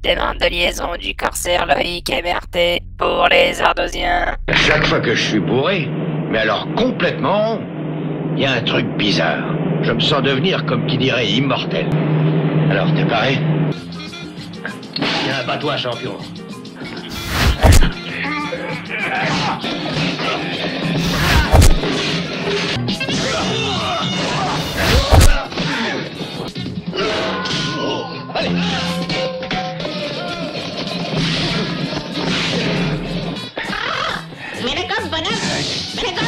demande de liaison du corsaire Loïc MRT pour les Ardosiens. Chaque fois que je suis bourré, mais alors complètement, il y a un truc bizarre. Je me sens devenir, comme qui dirait, immortel. Alors, t'es paré? Tiens, bats-toi, champion. Allez. Mets les gommes, bonhomme! Mets les gommes!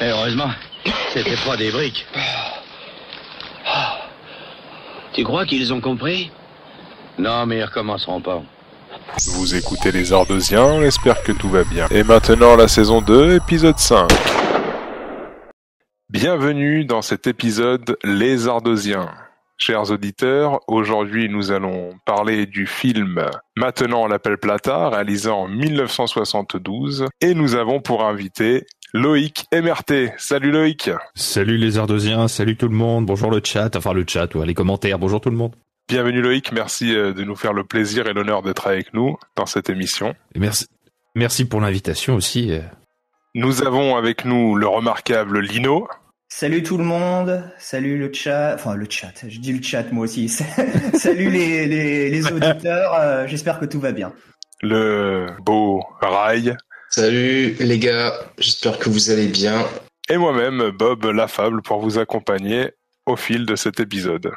Et heureusement, c'était pas des briques. Tu crois qu'ils ont compris? Non, mais ils recommenceront pas. Vous écoutez les Ardosiens, on espère que tout va bien. Et maintenant la saison 2, épisode 5. Bienvenue dans cet épisode Les Ardosiens. Chers auditeurs, aujourd'hui nous allons parler du film Maintenant on l'appelle Plata, réalisé en 1972. Et nous avons pour invité Loïc MRT. Salut Loïc. Salut les Ardosiens, salut tout le monde, bonjour le chat, ouais, les commentaires, bonjour tout le monde. Bienvenue Loïc, merci de nous faire le plaisir et l'honneur d'être avec nous dans cette émission. Et merci pour l'invitation aussi. Nous avons avec nous le remarquable Lino. Salut tout le monde, salut le chat, je dis le chat moi aussi. Salut les auditeurs, j'espère que tout va bien. Le beau Rai. Salut les gars, j'espère que vous allez bien. Et moi-même, Bob Lafable, pour vous accompagner au fil de cet épisode.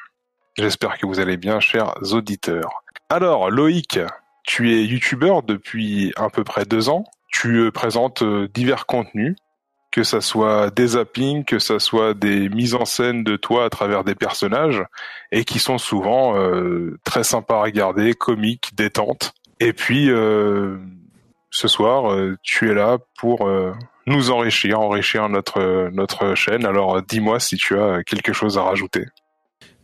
J'espère que vous allez bien, chers auditeurs. Alors, Loïc, tu es youtubeur depuis à peu près 2 ans. Tu présentes divers contenus, que ça soit des zappings, que ça soit des mises en scène de toi à travers des personnages, et qui sont souvent très sympas à regarder, comiques, détentes. Et puis, ce soir, tu es là pour nous enrichir notre chaîne. Alors, dis-moi si tu as quelque chose à rajouter.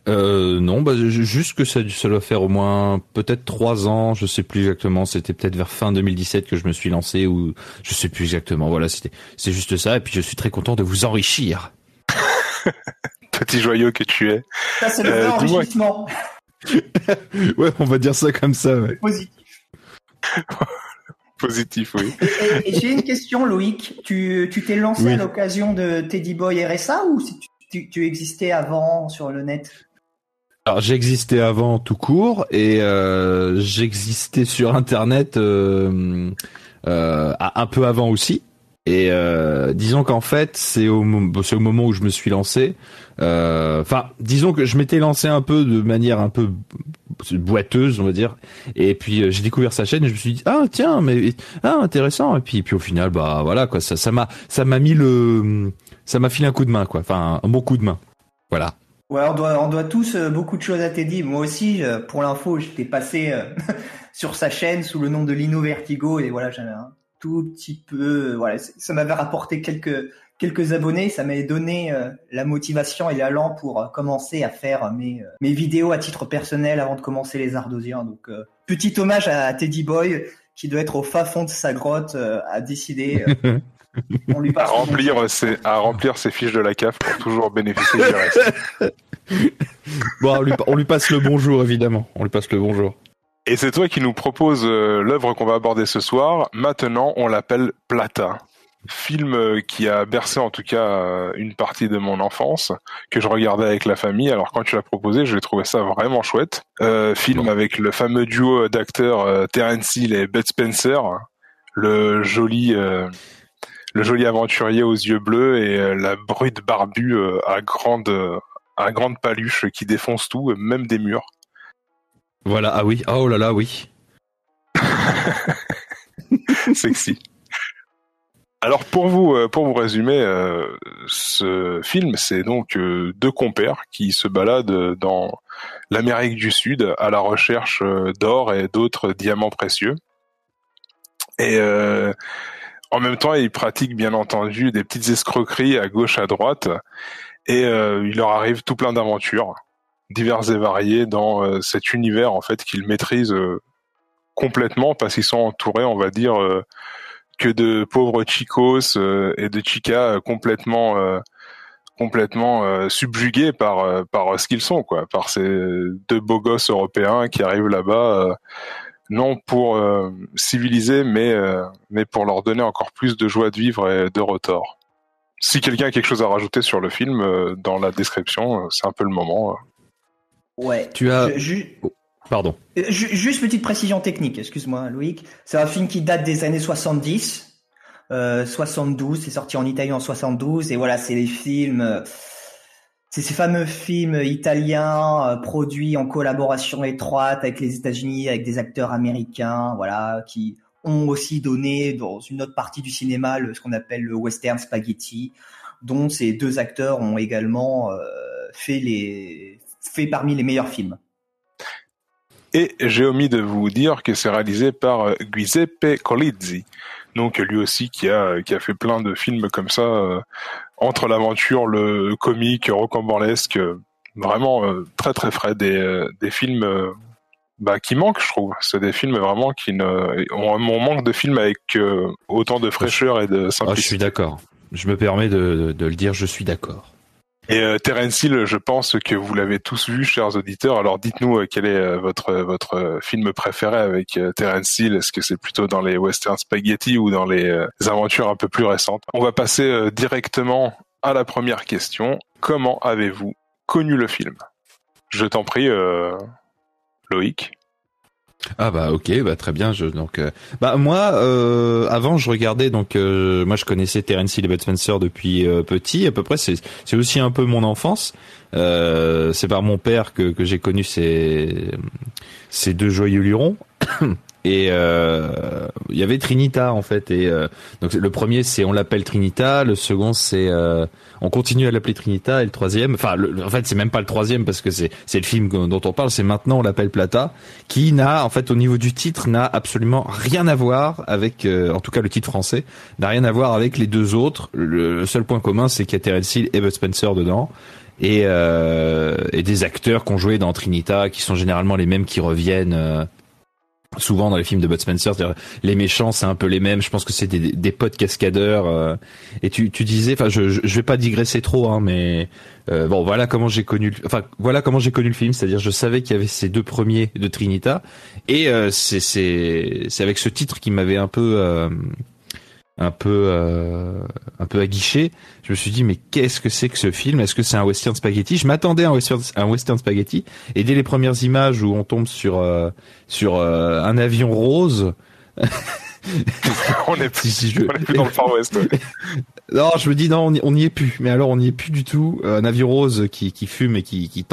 Non, juste que ça doit faire au moins peut-être 3 ans, je sais plus exactement, c'était peut-être vers fin 2017 que je me suis lancé, ou je sais plus exactement, voilà, c'est juste ça, et puis je suis très content de vous enrichir. Petit joyau que tu es. Ça c'est le vrai enrichissement. Ouais, on va dire ça comme ça, ouais. Positif. Positif, oui. Et j'ai une question Loïc, tu t'es lancé à l'occasion de Teddy Boy RSA ou si tu existais avant sur le net? Alors j'existais avant tout court et j'existais sur internet un peu avant aussi, et disons qu'en fait c'est au moment où je me suis lancé, disons que je m'étais lancé un peu de manière un peu boiteuse, on va dire, et puis j'ai découvert sa chaîne et je me suis dit intéressant, et puis au final voilà quoi, ça m'a filé un coup de main, quoi, enfin un bon coup de main, voilà. Ouais, on doit tous beaucoup de choses à Teddy. Moi aussi, pour l'info, j'étais passé sur sa chaîne sous le nom de Lino Vertigo, et voilà, j'avais un tout petit peu, voilà, ça m'avait rapporté quelques abonnés, ça m'avait donné la motivation et l'élan pour commencer à faire mes vidéos à titre personnel avant de commencer les Ardosiens. Donc petit hommage à Teddy Boy qui doit être au fin fond de sa grotte à décider. On lui passe à remplir ses fiches de la CAF pour toujours bénéficier du reste. Bon, on lui passe le bonjour, évidemment. On lui passe le bonjour. Et c'est toi qui nous propose l'œuvre qu'on va aborder ce soir. Maintenant, on l'appelle Plata. Film qui a bercé en tout cas une partie de mon enfance, que je regardais avec la famille. Alors quand tu l'as proposé, j'ai trouvé ça vraiment chouette. Film avec le fameux duo d'acteurs Terence Hill et Bud Spencer, le joli aventurier aux yeux bleus et la brute barbue à grande paluche qui défonce tout, même des murs. Voilà, ah oui, oh là là, oui. Sexy. Alors pour vous résumer, ce film, c'est donc 2 compères qui se baladent dans l'Amérique du Sud à la recherche d'or et d'autres diamants précieux. Et en même temps, ils pratiquent bien entendu des petites escroqueries à gauche, à droite, et il leur arrive tout plein d'aventures, divers et variés dans cet univers en fait qu'ils maîtrisent complètement parce qu'ils sont entourés, on va dire, que de pauvres chicos et de chicas complètement subjugués par ce qu'ils sont, quoi, par ces deux beaux gosses européens qui arrivent là-bas non pour civiliser mais pour leur donner encore plus de joie de vivre et de retors. Si quelqu'un a quelque chose à rajouter sur le film, dans la description, c'est un peu le moment. Ouais. Tu as... Pardon. Juste petite précision technique, excuse-moi Loïc. C'est un film qui date des années 70, 72, c'est sorti en Italie en 72, et voilà, c'est les films... C'est ces fameux films italiens produits en collaboration étroite avec les États-Unis, avec des acteurs américains, voilà, qui ont aussi donné dans une autre partie du cinéma ce qu'on appelle le western spaghetti, dont ces deux acteurs ont également fait parmi les meilleurs films. Et j'ai omis de vous dire que c'est réalisé par Giuseppe Colizzi, donc lui aussi qui a fait plein de films comme ça, entre l'aventure, le comique, rocambolesque, vraiment très très frais, des films qui manquent, je trouve. C'est des films vraiment on manque de films avec autant de fraîcheur et de simplicité. Je suis d'accord. Je me permets de le dire, je suis d'accord. Et Terence Hill, je pense que vous l'avez tous vu, chers auditeurs. Alors dites-nous quel est votre film préféré avec Terence Hill. Est-ce que c'est plutôt dans les western spaghetti ou dans les aventures un peu plus récentes? On va passer directement à la première question. Comment avez-vous connu le film? Je t'en prie, Loïc. Ah bah ok, bah très bien. Moi avant je regardais moi je connaissais Terence Hill et Bud Spencer depuis petit à peu près. C'est aussi un peu mon enfance. C'est par mon père que j'ai connu ces deux joyeux lurons. Et il y avait Trinita en fait, et donc le premier c'est on l'appelle Trinita, le second c'est on continue à l'appeler Trinita, et le troisième, en fait c'est même pas le troisième parce que c'est le film dont on parle, c'est Maintenant on l'appelle Plata, qui n'a en fait au niveau du titre n'a absolument rien à voir avec, en tout cas le titre français n'a rien à voir avec les deux autres. Le seul point commun c'est qu'il y a Terence Hill et Bud Spencer dedans. Et des acteurs qui ont joué dans Trinita qui sont généralement les mêmes qui reviennent souvent dans les films de Bud Spencer, c'est-à-dire les méchants c'est un peu les mêmes. Je pense que c'est des potes cascadeurs. Et tu disais, enfin je vais pas digresser trop, hein, mais voilà comment j'ai connu le film, c'est-à-dire je savais qu'il y avait ces deux premiers de Trinita, et c'est avec ce titre qui m'avait un peu aguiché. Je me suis dit mais qu'est-ce que c'est que ce film? Est-ce que c'est un western spaghetti? Je m'attendais à un western spaghetti, et dès les premières images où on tombe sur un avion rose, on est plus dans le Far West. Ouais. Non, je me dis non, on n'y est plus. Mais alors on n'y est plus du tout. Un avion rose qui fume et qui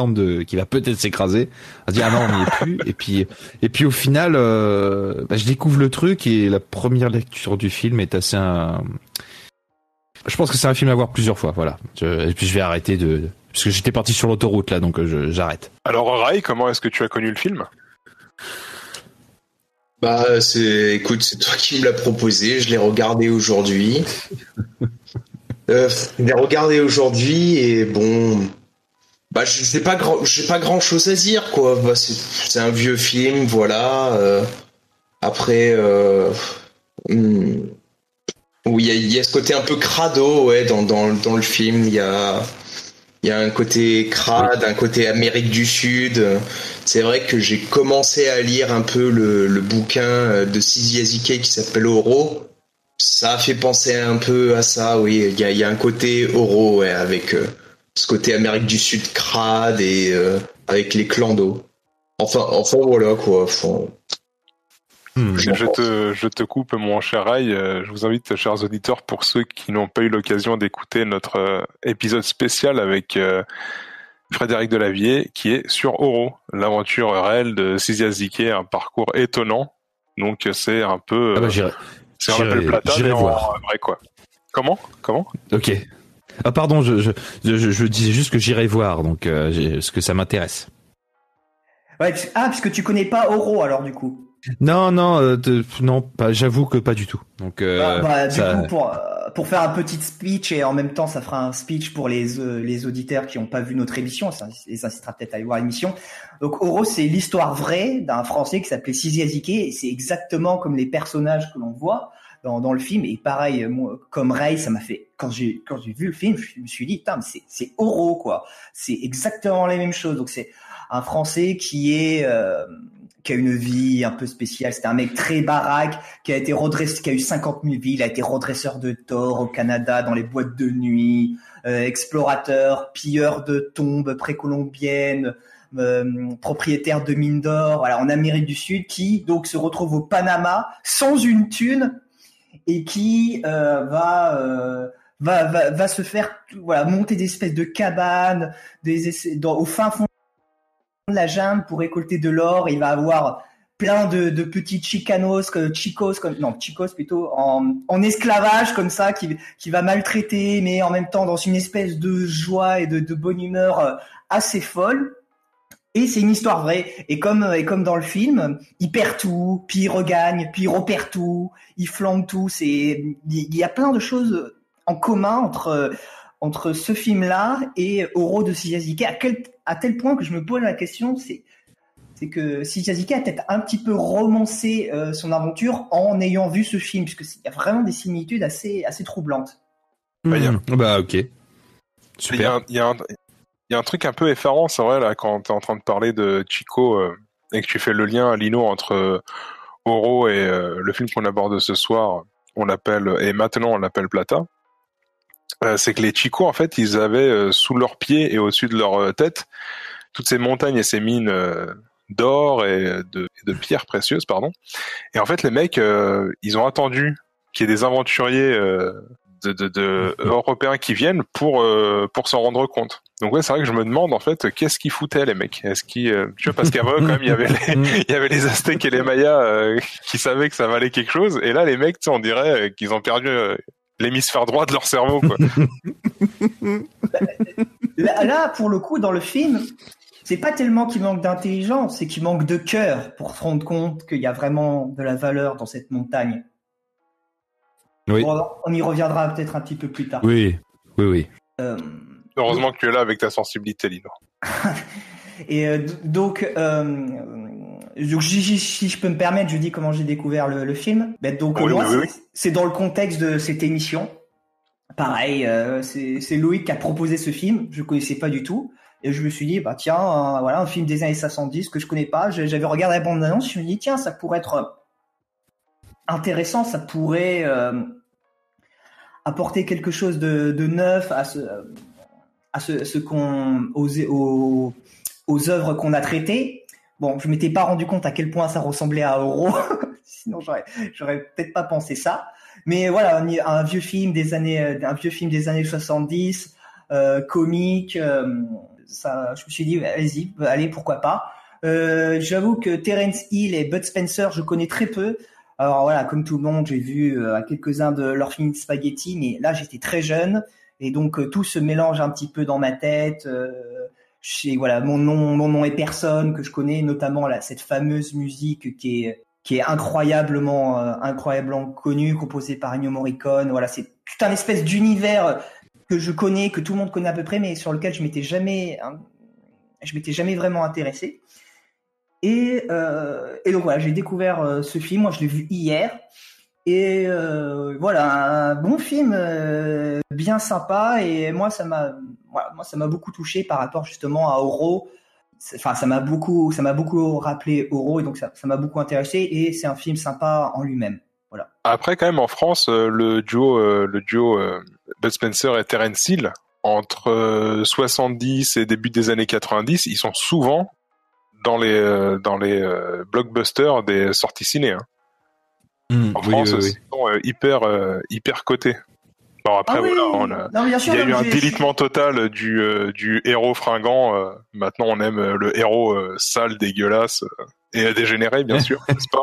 va peut-être s'écraser. On se dit ah non, on n'y est plus. Et puis au final, je découvre le truc, et la première lecture du film est assez je pense que c'est un film à voir plusieurs fois, voilà. Et puis je vais arrêter parce que j'étais parti sur l'autoroute là, donc j'arrête. Alors Ray, comment est-ce que tu as connu le film? Écoute, c'est toi qui me l'as proposé, je l'ai regardé aujourd'hui. Et bon, j'ai pas grand chose à dire, quoi. C'est un vieux film, voilà. Après, où il y a ce côté un peu crado, ouais, dans le film. Il y a un côté crade, un côté Amérique du Sud. C'est vrai que j'ai commencé à lire un peu le bouquin de Sisi Yazike qui s'appelle Oro. Ça a fait penser un peu à ça, oui. Il y a un côté Oro, ouais, avec ce côté Amérique du Sud crade, et avec les clandos. Enfin voilà, quoi. Je te coupe, mon cher Ray. Je vous invite, chers auditeurs, pour ceux qui n'ont pas eu l'occasion d'écouter notre épisode spécial avec Frédéric Delavier, qui est sur Oro, l'aventure réelle de Sisi Yazike, un parcours étonnant. Donc c'est un peu... c'est un appel Plata, mais en vrai, quoi. Comment Ok. Ah pardon, je disais juste que j'irai voir, donc parce que ça m'intéresse. Ouais, parce que tu connais pas Oro, alors du coup. Non, non, pas. J'avoue que pas du tout. Donc, Du coup, pour faire un petit speech et en même temps, ça fera un speech pour les auditeurs qui n'ont pas vu notre émission, ça les incitera peut-être à aller voir l'émission. Donc, Oro, c'est l'histoire vraie d'un Français qui s'appelait Sisi Azike, et c'est exactement comme les personnages que l'on voit dans le film. Et pareil, moi, comme Ray, ça m'a fait quand j'ai vu le film, je me suis dit, putain, mais c'est Oro, quoi. C'est exactement les mêmes choses. Donc, c'est un Français qui a une vie un peu spéciale. C'était un mec très baraque, qui a eu 50 000 vies. Il a été redresseur de tort au Canada, dans les boîtes de nuit, explorateur, pilleur de tombes précolombiennes, propriétaire de mines d'or, voilà, en Amérique du Sud, qui donc se retrouve au Panama sans une thune et qui va se faire monter des espèces de cabanes, au fin fond de la jungle pour récolter de l'or. Il va avoir plein de petits chicos plutôt en esclavage comme ça qui va maltraiter, mais en même temps dans une espèce de joie et de bonne humeur assez folle. Et c'est une histoire vraie. Et comme dans le film, il perd tout, puis il regagne, puis il repère tout, il flambe tout. Il y a plein de choses en commun entre ce film-là et Oro de Sisi Azike, à tel point que je me pose la question, c'est que Sisi Azike a peut-être un petit peu romancé son aventure en ayant vu ce film, puisque il y a vraiment des similitudes assez troublantes. Bah ok. Super. Il y a un truc un peu effarant, c'est vrai, là, quand t'es en train de parler de Chico et que tu fais le lien, Lino, entre Oro et le film qu'on aborde ce soir, et maintenant on l'appelle Plata. C'est que les Chicos, en fait, ils avaient sous leurs pieds et au-dessus de leur tête toutes ces montagnes et ces mines d'or et de pierres précieuses, pardon. Et en fait, les mecs, ils ont attendu qu'il y ait des aventuriers européens qui viennent pour s'en rendre compte. Donc ouais, c'est vrai que je me demande en fait qu'est-ce qu'ils foutaient les mecs. Est-ce qu'ils, tu vois, parce qu'avant quand même il y avait les Aztèques et les Mayas qui savaient que ça valait quelque chose, et là les mecs, tu sais, on dirait qu'ils ont perdu l'hémisphère droit de leur cerveau, quoi. Là, pour le coup, dans le film, c'est pas tellement qu'il manque d'intelligence, c'est qu'il manque de cœur pour se rendre compte qu'il y a vraiment de la valeur dans cette montagne. Oui. Bon, on y reviendra peut-être un petit peu plus tard. Oui. Heureusement que tu es là avec ta sensibilité, Lino. Et donc, si je peux me permettre, je dis comment j'ai découvert le film. Donc oui, moi, oui. c'est dans le contexte de cette émission. Pareil, c'est Loïc qui a proposé ce film. Je connaissais pas du tout, et je me suis dit, bah tiens, voilà, un film des années 70 que je connais pas. J'avais regardé la bande-annonce, je me suis dit tiens, ça pourrait être intéressant, ça pourrait apporter quelque chose de neuf aux œuvres qu'on a traitées. Bon, je m'étais pas rendu compte à quel point ça ressemblait à Oro, sinon j'aurais peut-être pas pensé ça. Mais voilà, un vieux film des années 70, comique. Ça, je me suis dit, allez, pourquoi pas. J'avoue que Terence Hill et Bud Spencer, je connais très peu. Alors voilà, comme tout le monde, j'ai vu quelques-uns de leurs films Spaghetti, mais là j'étais très jeune. Et donc tout se mélange un petit peu dans ma tête. Voilà, mon nom est personne, que je connais, notamment cette fameuse musique qui est incroyablement connue, composée par Ennio Morricone. Voilà, c'est tout un espèce d'univers que je connais, que tout le monde connaît à peu près, mais sur lequel je m'étais jamais vraiment intéressé. Et donc voilà, j'ai découvert ce film. Moi, je l'ai vu hier. Et voilà, un bon film, bien sympa, et moi ça m'a beaucoup touché par rapport justement à Oro. Enfin, ça m'a beaucoup rappelé Oro, et donc ça m'a beaucoup intéressé, et c'est un film sympa en lui-même. Voilà. Après, quand même, en France, le duo Bud Spencer et Terence Hill, entre 70 et début des années 90, ils sont souvent dans les blockbusters des sorties ciné. Hein. En France, oui. ils sont hyper cotés. Bon, après, voilà, il y a eu un délitement total du héros fringant. Maintenant, on aime le héros sale, dégueulasse et dégénéré, bien sûr, n'est-ce pas?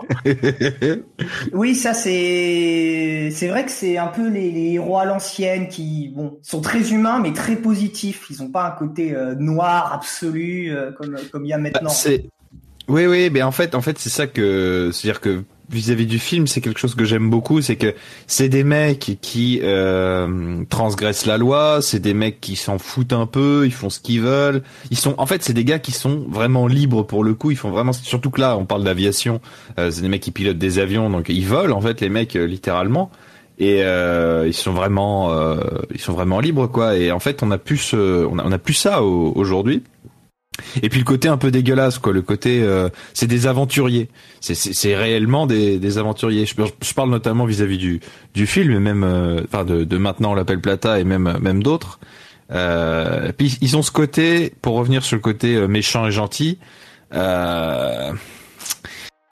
Oui, ça c'est vrai que c'est un peu les héros à l'ancienne qui sont très humains mais très positifs. Ils n'ont pas un côté noir absolu comme il y a maintenant. Oui, mais en fait, c'est ça c'est-à-dire que vis-à-vis du film, c'est quelque chose que j'aime beaucoup, c'est que c'est des mecs qui transgressent la loi, c'est des mecs qui s'en foutent un peu, ils font ce qu'ils veulent. En fait, c'est des gars qui sont vraiment libres pour le coup. Ils font vraiment, surtout que là, on parle d'aviation. C'est des mecs qui pilotent des avions, donc ils volent en fait les mecs littéralement. Et ils sont vraiment libres quoi. Et en fait, on a plus ça aujourd'hui. Et puis le côté un peu dégueulasse quoi, le côté c'est des aventuriers, c'est réellement des aventuriers. Je parle notamment vis-à-vis du film et même de maintenant on l'appelle Plata et même d'autres. Puis ils ont ce côté, pour revenir sur le côté méchant et gentil,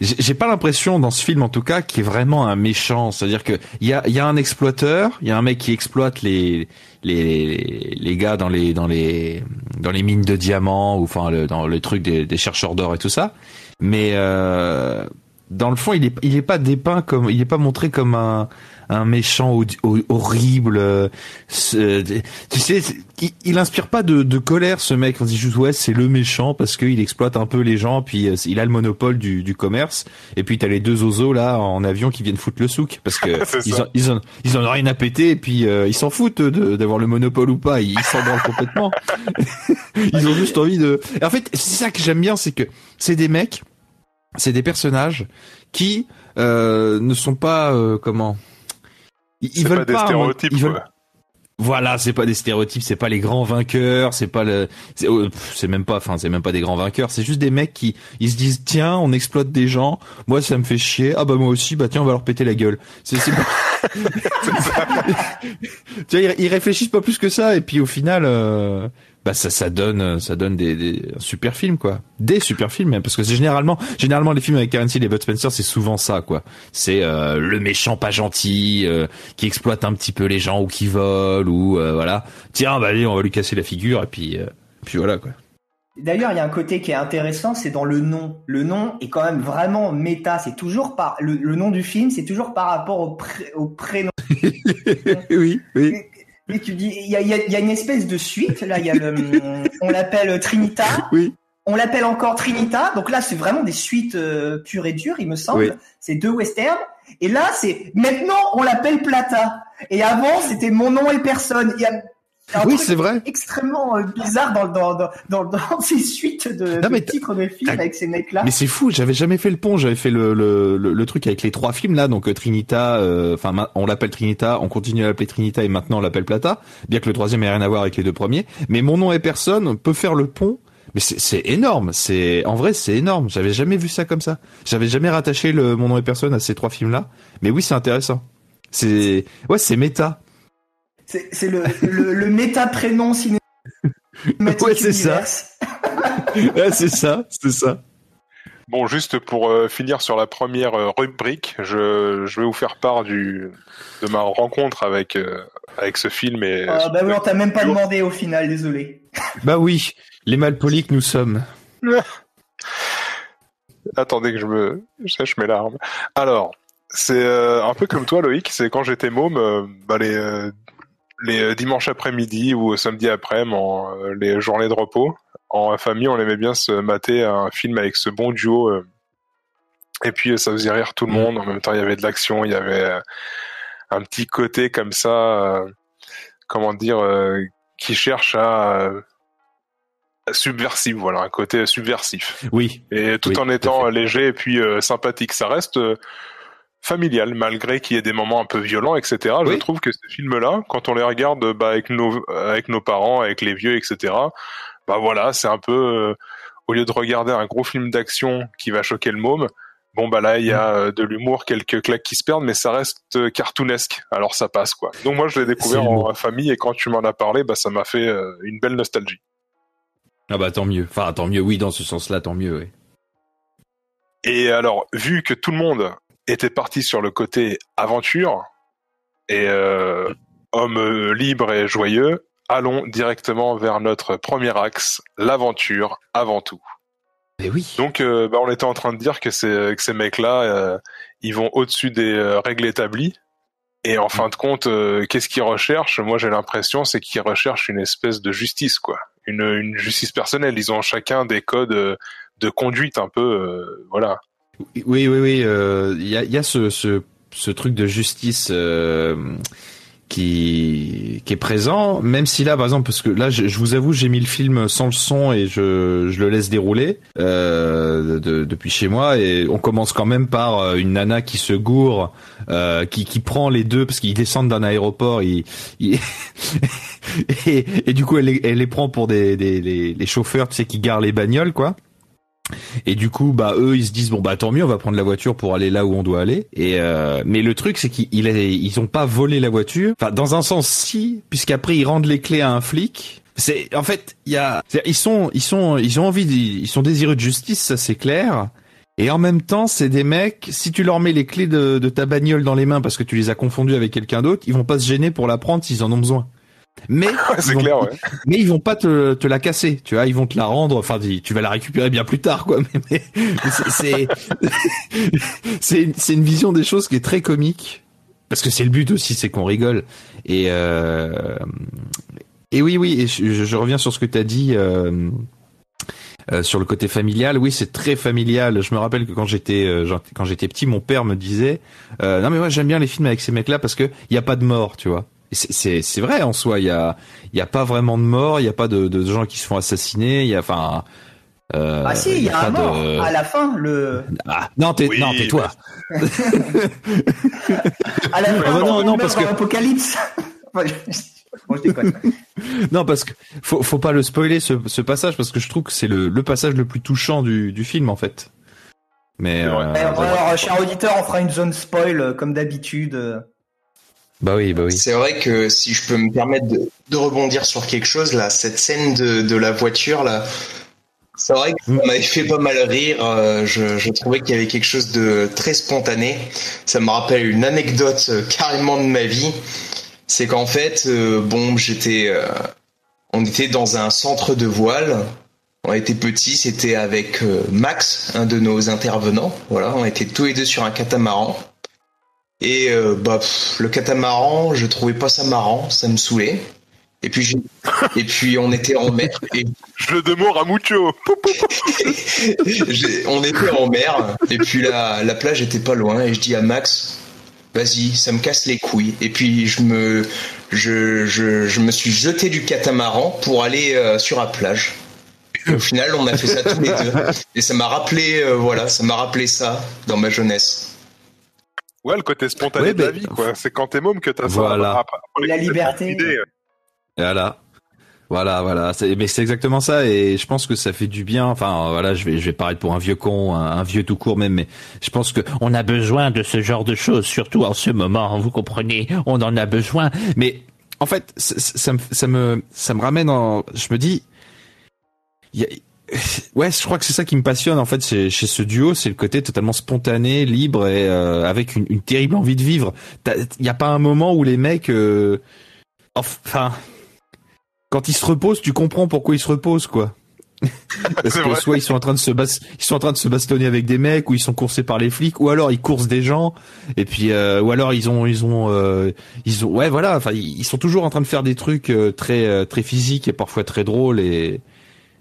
j'ai pas l'impression dans ce film en tout cas qu'il est vraiment un méchant, c'est-à-dire que il y a un exploiteur, il y a un mec qui exploite les gars dans les mines de diamants ou enfin dans le truc des chercheurs d'or et tout ça, mais dans le fond il est pas dépeint comme, il est pas montré comme un méchant horrible. Tu sais, il inspire pas de colère ce mec. On dit juste ouais c'est le méchant parce qu'il exploite un peu les gens, puis il a le monopole du commerce. Et puis t'as les deux osos là en avion qui viennent foutre le souk parce que ils en ont rien à péter et puis ils s'en foutent d'avoir le monopole ou pas. Ils s'en branlent complètement. Ils ont juste envie de. Et en fait c'est ça que j'aime bien, c'est que c'est des mecs, c'est des personnages qui ne sont pas comment. Ils veulent pas des stéréotypes, quoi. Voilà, c'est pas des stéréotypes, c'est pas les grands vainqueurs, c'est même pas des grands vainqueurs, c'est juste des mecs qui ils se disent tiens, on exploite des gens, moi ça me fait chier, ah bah moi aussi, bah tiens, on va leur péter la gueule. C'est tu vois, ils réfléchissent pas plus que ça et puis au final ça donne un super film quoi. Des super films même parce que c'est généralement les films avec Terence Hill et Bud Spencer, c'est souvent ça quoi. C'est le méchant pas gentil qui exploite un petit peu les gens ou qui vole ou voilà. Tiens, bah allez, on va lui casser la figure et puis voilà quoi. D'ailleurs, il y a un côté qui est intéressant, c'est dans le nom. Le nom est quand même vraiment méta. C'est toujours le nom du film, c'est toujours par rapport au prénom. Oui. Et tu dis, il y a une espèce de suite. Là, on l'appelle Trinita. Oui. On l'appelle encore Trinita. Donc là, c'est vraiment des suites pures et dures, il me semble. Oui. C'est deux westerns. Et là, maintenant, on l'appelle Plata. Et avant, c'était Mon nom et personne. Il y a oui, c'est vrai. Extrêmement bizarre dans ces suites de titres de films avec ces mecs-là. Mais c'est fou, j'avais jamais fait le pont, j'avais fait le truc avec les trois films là, donc Trinita, on l'appelle Trinita, on continue à l'appeler Trinita et maintenant on l'appelle Plata, bien que le troisième ait rien à voir avec les deux premiers. Mais Mon nom et personne peut faire le pont. Mais c'est énorme, en vrai c'est énorme. J'avais jamais vu ça comme ça. J'avais jamais rattaché Mon nom et personne à ces trois films là. Mais oui, c'est intéressant. C'est méta. C'est le méta prénom cinématique. Ouais, c'est ça. Ouais, c'est ça. Bon, juste pour finir sur la première rubrique, je vais vous faire part de ma rencontre avec ce film et. Bah oui, on t'a même pas demandé au final, désolé. Bah oui, les malpolis que nous sommes. Attendez que je sèche mes larmes. Alors, c'est un peu comme toi, Loïc. C'est quand j'étais môme, les dimanches après-midi ou samedi après-midi, les journées de repos, en famille, on aimait bien se mater un film avec ce bon duo. Et puis, ça faisait rire tout le monde. En même temps, il y avait de l'action, il y avait un petit côté comme ça, qui cherche à subversif, voilà, un côté subversif. Oui. Et tout en étant léger et puis sympathique. Ça reste familial, malgré qu'il y ait des moments un peu violents, etc. Oui. Je trouve que ces films-là, quand on les regarde avec nos parents, avec les vieux, etc., bah voilà, c'est un peu... au lieu de regarder un gros film d'action qui va choquer le môme, bon bah là, il y a de l'humour, quelques claques qui se perdent, mais ça reste cartoonesque, alors ça passe, quoi. Donc moi, je l'ai découvert en famille, et quand tu m'en as parlé, bah ça m'a fait une belle nostalgie. Ah bah tant mieux, enfin tant mieux, oui, dans ce sens-là, tant mieux, oui. Et alors, vu que tout le monde était parti sur le côté aventure et homme libre et joyeux, allons directement vers notre premier axe, l'aventure avant tout. Et oui. Donc, on était en train de dire que ces mecs-là, ils vont au-dessus des règles établies. Et en fin de compte, qu'est-ce qu'ils recherchent ? Moi, j'ai l'impression, c'est qu'ils recherchent une espèce de justice, quoi. Une justice personnelle. Ils ont chacun des codes de conduite un peu, voilà. Oui. Il y a ce truc de justice qui est présent, même si là, par exemple, parce que là, je vous avoue, j'ai mis le film sans le son et je le laisse dérouler depuis chez moi, et on commence quand même par une nana qui se gourre, qui prend les deux parce qu'ils descendent d'un aéroport, et du coup, elle les prend pour les chauffeurs, tu sais, qui garent les bagnoles, quoi. Et du coup, bah eux, ils se disent bon bah tant mieux, on va prendre la voiture pour aller là où on doit aller. Et mais le truc, c'est qu'ils ont pas volé la voiture. Enfin, dans un sens, si, puisqu'après ils rendent les clés à un flic. C'est en fait, ils ont envie, ils sont désireux de justice, ça c'est clair. Et en même temps, c'est des mecs, si tu leur mets les clés de ta bagnole dans les mains parce que tu les as confondues avec quelqu'un d'autre, ils vont pas se gêner pour la prendre s'ils en ont besoin. Mais c'est clair, ouais. Mais ils vont pas te la casser, tu vois, ils vont te la rendre, enfin tu vas la récupérer bien plus tard, quoi. Mais c'est une vision des choses qui est très comique, parce que c'est le but aussi, c'est qu'on rigole. Et oui, et je reviens sur ce que t'as dit sur le côté familial. Oui, c'est très familial. Je me rappelle que quand j'étais petit, mon père me disait non mais moi j'aime bien les films avec ces mecs-là parce que il y a pas de mort, tu vois. C'est vrai en soi, il y a pas vraiment de mort, il y a pas de gens qui se font assassiner, il y a enfin ah si, il y a un mort à la fin, non, tais-toi. À la fin, non parce que Apocalypse. Bon, je déconne. Non, parce que faut pas le spoiler ce passage, parce que je trouve que c'est le passage le plus touchant du film en fait. Mais alors, cher auditeur, on fera une zone spoil comme d'habitude. Bah oui. C'est vrai que si je peux me permettre de rebondir sur quelque chose là, cette scène de la voiture là, c'est vrai que ça m'avait fait pas mal rire. Je trouvais qu'il y avait quelque chose de très spontané. Ça me rappelle une anecdote carrément de ma vie. C'est qu'en fait, on était dans un centre de voile. On était petits, c'était avec Max, un de nos intervenants. Voilà, on était tous les deux sur un catamaran. Et le catamaran, je trouvais pas ça marrant, ça me saoulait. Et puis on était en mer. Jeu de mots Ramucho. On était en mer et puis la plage était pas loin et je dis à Max, vas-y, ça me casse les couilles. Et puis je me suis jeté du catamaran pour aller sur la plage. Et au final, on a fait ça tous les deux. Et ça m'a rappelé ça dans ma jeunesse. Ouais, le côté spontané de la vie, quoi. C'est quand t'es môme que t'as voilà. ça. La liberté. Voilà. Mais c'est exactement ça, et je pense que ça fait du bien. Enfin, voilà, je vais paraître pour un vieux con, un vieux tout court même, mais je pense que on a besoin de ce genre de choses, surtout en ce moment. Vous comprenez, on en a besoin. Mais en fait, ça me ramène je me dis, ouais, je crois que c'est ça qui me passionne en fait chez ce duo, c'est le côté totalement spontané, libre et avec une terrible envie de vivre. Il y a pas un moment où les mecs, enfin, quand ils se reposent, tu comprends pourquoi ils se reposent, quoi. Parce que soit ils sont en train de se bastonner avec des mecs, ou ils sont coursés par les flics, ou alors ils coursent des gens, et puis ou alors ils ont ouais, voilà, enfin ils sont toujours en train de faire des trucs très physiques et parfois très drôles. Et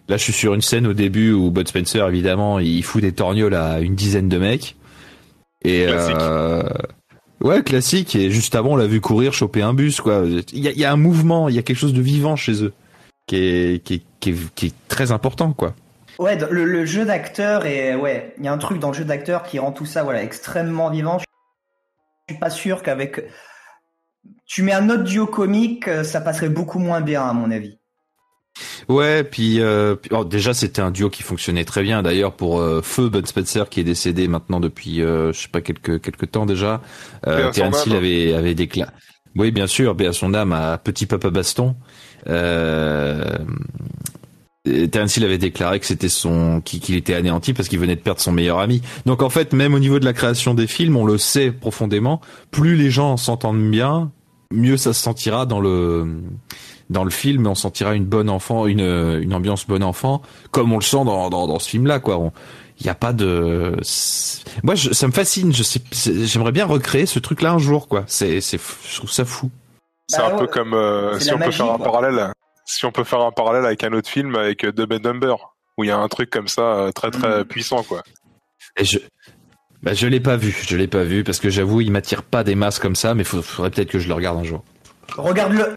là, je suis sur une scène au début où Bud Spencer, évidemment, il fout des torgnoles à une dizaine de mecs. Et ouais, classique. Et juste avant, on l'a vu courir, choper un bus, quoi. Il y a un mouvement, il y a quelque chose de vivant chez eux, qui est très important, quoi. Ouais, le jeu d'acteur, et ouais, il y a un truc dans le jeu d'acteur qui rend tout ça, voilà, extrêmement vivant. Je suis pas sûr qu'avec, tu mets un autre duo comique, ça passerait beaucoup moins bien, à mon avis. Ouais, puis déjà c'était un duo qui fonctionnait très bien. D'ailleurs, pour Feu Bud Spencer, qui est décédé maintenant depuis je sais pas quelques temps déjà, Terence Hill avait déclaré. Oui, bien sûr, à son âme, à Petit Papa Baston. Terence Hill avait déclaré que c'était qu'il était anéanti parce qu'il venait de perdre son meilleur ami. Donc en fait, même au niveau de la création des films, on le sait profondément. Plus les gens s'entendent bien, mieux ça se sentira dans le film, on sentira une ambiance bon enfant, comme on le sent dans ce film-là, quoi. Il y a pas de, moi, ça me fascine. J'aimerais bien recréer ce truc-là un jour, quoi. Je trouve ça fou. C'est un peu comme si on peut faire un parallèle avec un autre film, avec Dumb and Dumber. où il y a un truc comme ça très très puissant, quoi. Et je l'ai pas vu parce que j'avoue, il m'attire pas des masses comme ça, mais faudrait peut-être que je le regarde un jour. Regarde le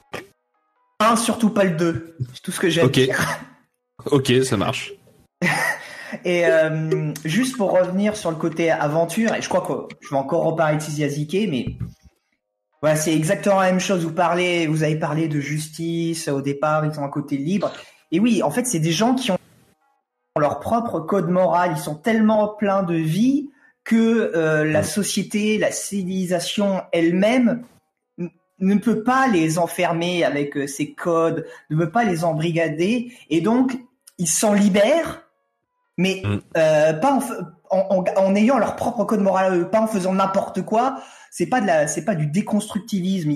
1, surtout pas le 2. C'est tout ce que j'ai à dire. Ok, ça marche. Et juste pour revenir sur le côté aventure, et je crois que je vais encore reparler de Tizyazike, mais voilà, c'est exactement la même chose. Vous avez parlé de justice au départ, ils ont un côté libre. Et oui, en fait, c'est des gens qui ont leur propre code moral. Ils sont tellement pleins de vie que la société, la civilisation elle-même ne peut pas les enfermer avec ses codes, ne peut pas les embrigader, et donc ils s'en libèrent, mais pas en ayant leur propre code moral, pas en faisant n'importe quoi. C'est pas du déconstructivisme.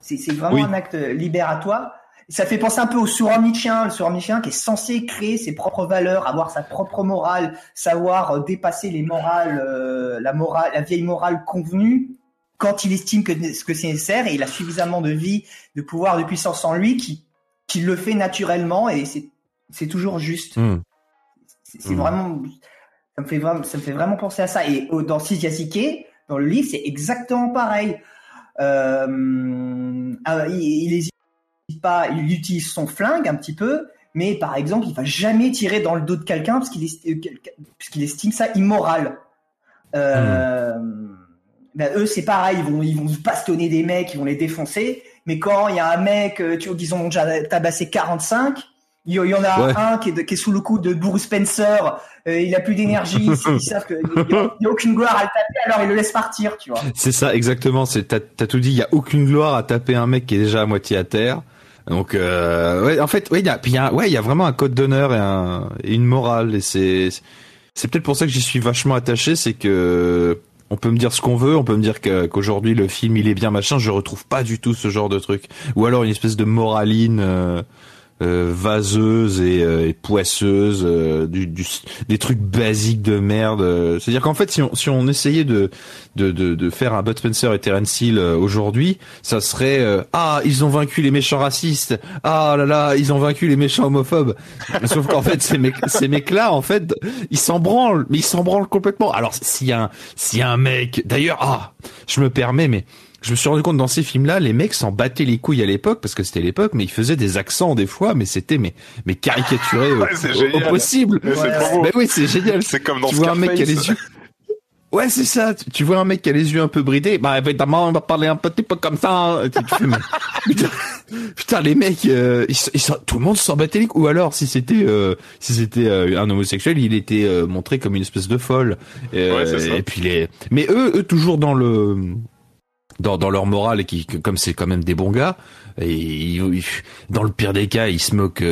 C'est vraiment un acte libératoire. Ça fait penser un peu au Suromnichien, le Suromnichien qui est censé créer ses propres valeurs, avoir sa propre morale, savoir dépasser les morales, la vieille morale convenue quand il estime que c'est nécessaire, et il a suffisamment de vie, de pouvoir, de puissance en lui qui le fait naturellement, et c'est toujours juste. C'est vraiment, ça me fait vraiment penser à ça. Et dans Tizyazike, dans le livre, c'est exactement pareil. Il hésite pas, il utilise son flingue un petit peu, mais par exemple, il va jamais tirer dans le dos de quelqu'un parce qu'il estime ça immoral. Eux, c'est pareil, ils vont bastonner des mecs, ils vont les défoncer, mais quand il y a un mec, qu'ils ont déjà tabassé 45, il y en a un qui est sous le coup de Bruce Spencer, il a plus d'énergie, ils savent qu'il n'y a aucune gloire à le taper, alors ils le laissent partir, tu vois. C'est ça, exactement, t'as tout dit, il y a aucune gloire à taper un mec qui est déjà à moitié à terre. Donc en fait, il y a vraiment un code d'honneur et une morale, et c'est peut-être pour ça que j'y suis vachement attaché, c'est que on peut me dire ce qu'on veut, on peut me dire qu'aujourd'hui le film il est bien machin, je retrouve pas du tout ce genre de truc, ou alors une espèce de moraline vaseuse et poisseuse, des trucs basiques de merde. C'est-à-dire qu'en fait, si on essayait de faire un Bud Spencer et Terence Hill aujourd'hui, ça serait ils ont vaincu les méchants racistes. Ah là là, ils ont vaincu les méchants homophobes. Sauf qu'en fait, ces mecs-là, en fait, ils s'en branlent, mais ils s'en branlent complètement. Alors s'il y a un mec, d'ailleurs, je me permets, mais je me suis rendu compte dans ces films-là, les mecs s'en battaient les couilles à l'époque, parce que c'était l'époque, mais ils faisaient des accents des fois, mais c'était mais caricaturé au possible. Mais oui, c'est génial. C'est comme dans tu vois un mec qui a les yeux. Ouais, c'est ça. Tu vois un mec qui a les yeux un peu bridés. Bah évidemment, on va parler un petit peu comme ça. Tu fais, mais putain, les mecs, tout le monde s'en battait les couilles. Ou alors, si c'était un homosexuel, il était montré comme une espèce de folle. C'est ça. Et puis mais eux toujours dans leur morale, et comme c'est quand même des bons gars, et dans le pire des cas, ils se moquent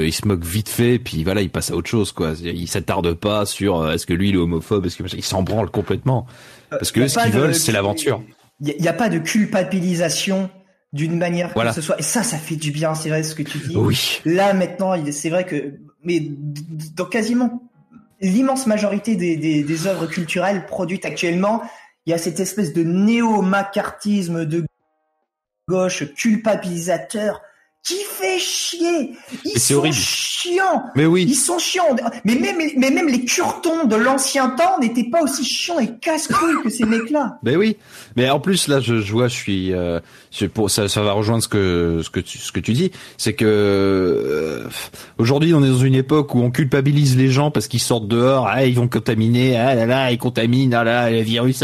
vite fait, puis voilà, ils passent à autre chose, quoi. Ils s'attardent pas sur est-ce que lui il est homophobe, ils s'en branlent complètement, parce que ce qu'ils veulent, c'est l'aventure. Il y a pas de culpabilisation d'une manière que ce soit, et ça fait du bien, c'est vrai ce que tu dis. Oui. Là maintenant, c'est vrai que, mais dans quasiment l'immense majorité des œuvres culturelles produites actuellement, il y a cette espèce de néo-macartisme de gauche culpabilisateur qui fait chier. Ils sont horrible. Chiants. Mais oui. Ils sont chiants. Mais même les curtons de l'ancien temps n'étaient pas aussi chiants et casse-couilles que ces mecs-là. Mais oui. Mais en plus là, je vois, ça va rejoindre ce que tu dis, c'est que aujourd'hui on est dans une époque où on culpabilise les gens parce qu'ils sortent dehors, ils vont contaminer, ils contaminent, le virus,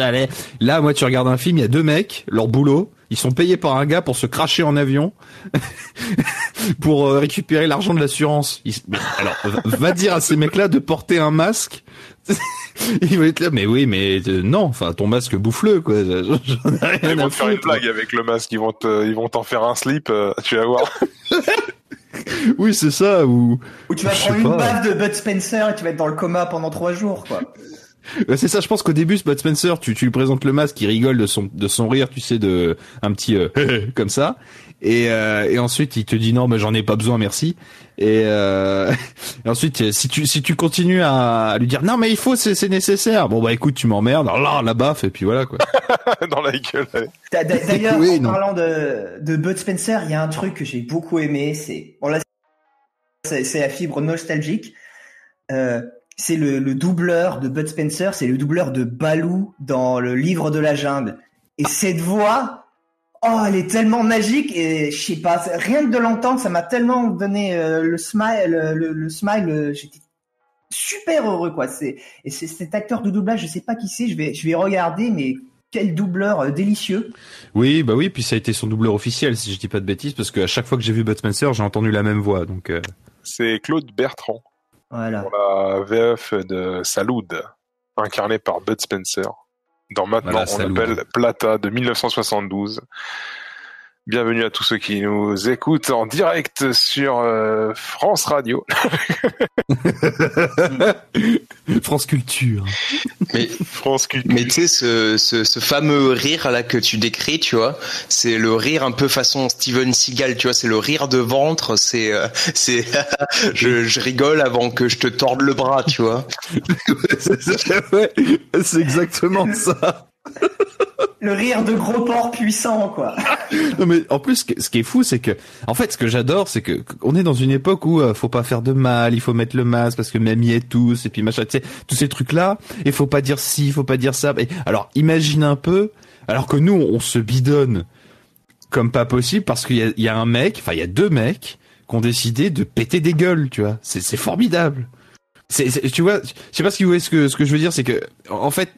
là moi tu regardes un film, il y a deux mecs, leur boulot, ils sont payés par un gars pour se cracher en avion pour récupérer l'argent de l'assurance. Alors va dire à ces mecs-là de porter un masque. Ils vont être là, mais oui, mais non, enfin ton masque bouffe-le, quoi. J'en ai rien ils vont à te faire une foutre. blague avec le masque, ils vont t'en faire un slip, tu vas voir. Oui, c'est ça, ou tu vas prendre une baffe de Bud Spencer et tu vas être dans le coma pendant 3 jours, quoi. C'est ça, je pense qu'au début, Bud Spencer, tu lui présentes le masque, il rigole de son rire, tu sais, de un petit comme ça, et ensuite il te dit non, mais j'en ai pas besoin, merci. Et ensuite, si tu continues à lui dire non, mais il faut, c'est nécessaire. Bon bah écoute, tu m'emmerdes, alors la baffe, et puis voilà, quoi. Dans la gueule. Allez. D'ailleurs, parlant de Bud Spencer, il y a un truc que j'ai beaucoup aimé, c'est la fibre nostalgique. c'est le doubleur de Bud Spencer, c'est le doubleur de Baloo dans le livre de la jungle. Et cette voix, elle est tellement magique et je sais pas, rien que de l'entendre, ça m'a tellement donné le smile, j'étais super heureux quoi. C'est cet acteur de doublage, je sais pas qui c'est, je vais regarder, mais quel doubleur délicieux. Oui, bah oui, puis ça a été son doubleur officiel, si je dis pas de bêtises, parce qu'à chaque fois que j'ai vu Bud Spencer, j'ai entendu la même voix, donc. C'est Claude Bertrand. Voilà. Pour la VF de Salud, incarné par Bud Spencer. Dans Maintenant, Voilà, on Salud. l'appelle Plata de 1972. Bienvenue à tous ceux qui nous écoutent en direct sur France Radio. France Culture. Mais France Culture. Mais tu sais, ce fameux rire là que tu décris, tu vois, c'est le rire un peu façon Steven Seagal, tu vois, c'est le rire de ventre, c'est je rigole avant que je te torde le bras, tu vois. Ouais, c'est exactement ça. Le rire de gros porc puissant, quoi. Non mais en plus, ce qui est fou, c'est que, en fait, ce que j'adore, c'est que on est dans une époque où faut pas faire de mal, il faut mettre le masque parce que mamie est tous, et puis machin, tu sais, tous ces trucs-là, et faut pas dire ci, faut pas dire ça. Et alors, imagine un peu, alors que nous, on se bidonne comme pas possible parce qu'il y a un mec, enfin, il y a deux mecs qui ont décidé de péter des gueules, tu vois. C'est formidable. Tu vois, je sais pas si vous voyez ce que je veux dire, c'est que, en fait,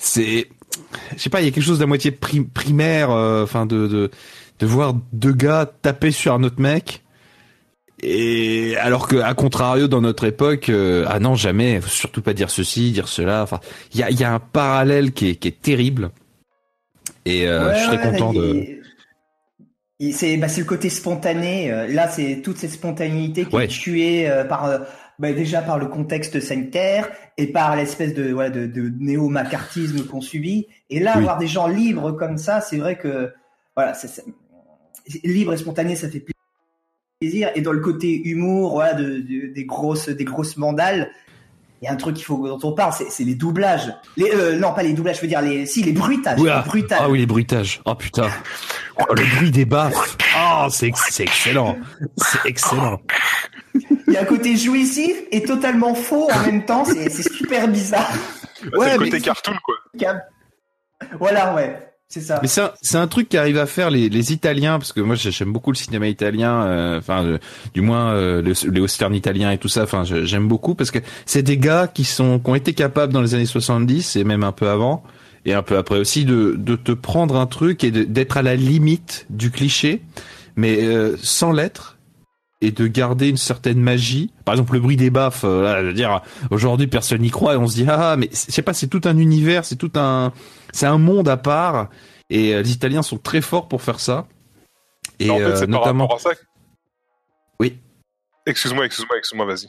je sais pas, il y a quelque chose d'à moitié primaire, enfin de voir deux gars taper sur un autre mec, et alors que à contrario dans notre époque, ah non jamais, faut surtout pas dire ceci, dire cela. Enfin, il y a un parallèle qui est terrible, et je serais content C'est le côté spontané. Là, c'est toute cette spontanéité qui est tuée déjà par le contexte sanitaire et par l'espèce de néo-macartisme qu'on subit. Et là, avoir des gens libres comme ça, c'est vrai que voilà, libre et spontané, ça fait plaisir. Et dans le côté humour, des grosses mandales, il y a un truc dont on parle, c'est les doublages. Non, pas les doublages, je veux dire les bruitages. Oui, les bruitages. Ah oui, les bruitages. Oh putain. Oh, le bruit des baffes. Oh, c'est excellent. C'est excellent. Il y a un côté jouissif et totalement faux en même temps, c'est super bizarre. C'est le côté cartoon, quoi. Voilà, ouais. C'est ça. Mais c'est un truc qui arrive à faire les Italiens, parce que moi j'aime beaucoup le cinéma italien, du moins les westerns italiens et tout ça. Enfin, j'aime beaucoup parce que c'est des gars qui ont été capables dans les années 70 et même un peu avant et un peu après aussi de te prendre un truc et d'être à la limite du cliché, mais sans l'être, et de garder une certaine magie. Par exemple, le bruit des baffes, je veux dire, aujourd'hui personne n'y croit et on se dit mais je sais pas, c'est tout un univers, c'est un monde à part, et les Italiens sont très forts pour faire ça. Et en fait, c'est notamment par rapport à ça. Oui. Excuse-moi, vas-y.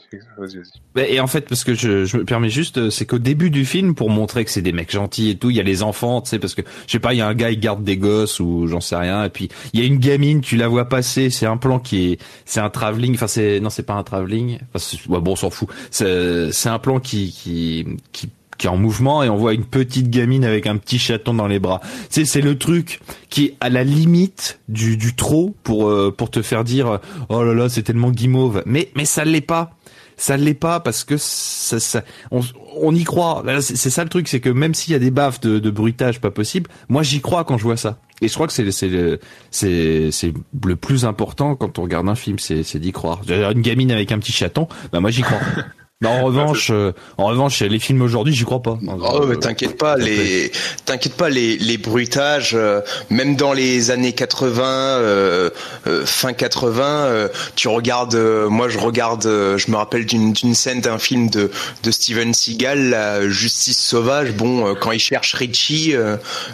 Et en fait, parce que je me permets juste, c'est qu'au début du film, pour montrer que c'est des mecs gentils et tout, il y a les enfants, tu sais, parce que, je sais pas, il y a un gars, il garde des gosses, ou j'en sais rien, et puis, il y a une gamine, tu la vois passer, c'est un plan c'est un travelling, enfin non, c'est pas un travelling, on s'en fout. C'est un plan qui est en mouvement, et on voit une petite gamine avec un petit chaton dans les bras. Tu sais, c'est le truc qui est à la limite du trop pour te faire dire oh là là, c'est tellement guimauve. Mais ça l'est pas. Ça l'est pas parce que on y croit. C'est ça le truc, c'est que même s'il y a des baffes de bruitage pas possible, moi j'y crois quand je vois ça. Et je crois que c'est le plus important quand on regarde un film, c'est d'y croire. Une gamine avec un petit chaton, moi j'y crois. Mais en revanche, les films aujourd'hui, j'y crois pas. Oh, mais t'inquiète pas, les bruitages, même dans les années 80, fin 80, tu regardes, je me rappelle d'une scène d'un film de Steven Seagal, la Justice sauvage. Bon, quand il cherche Richie,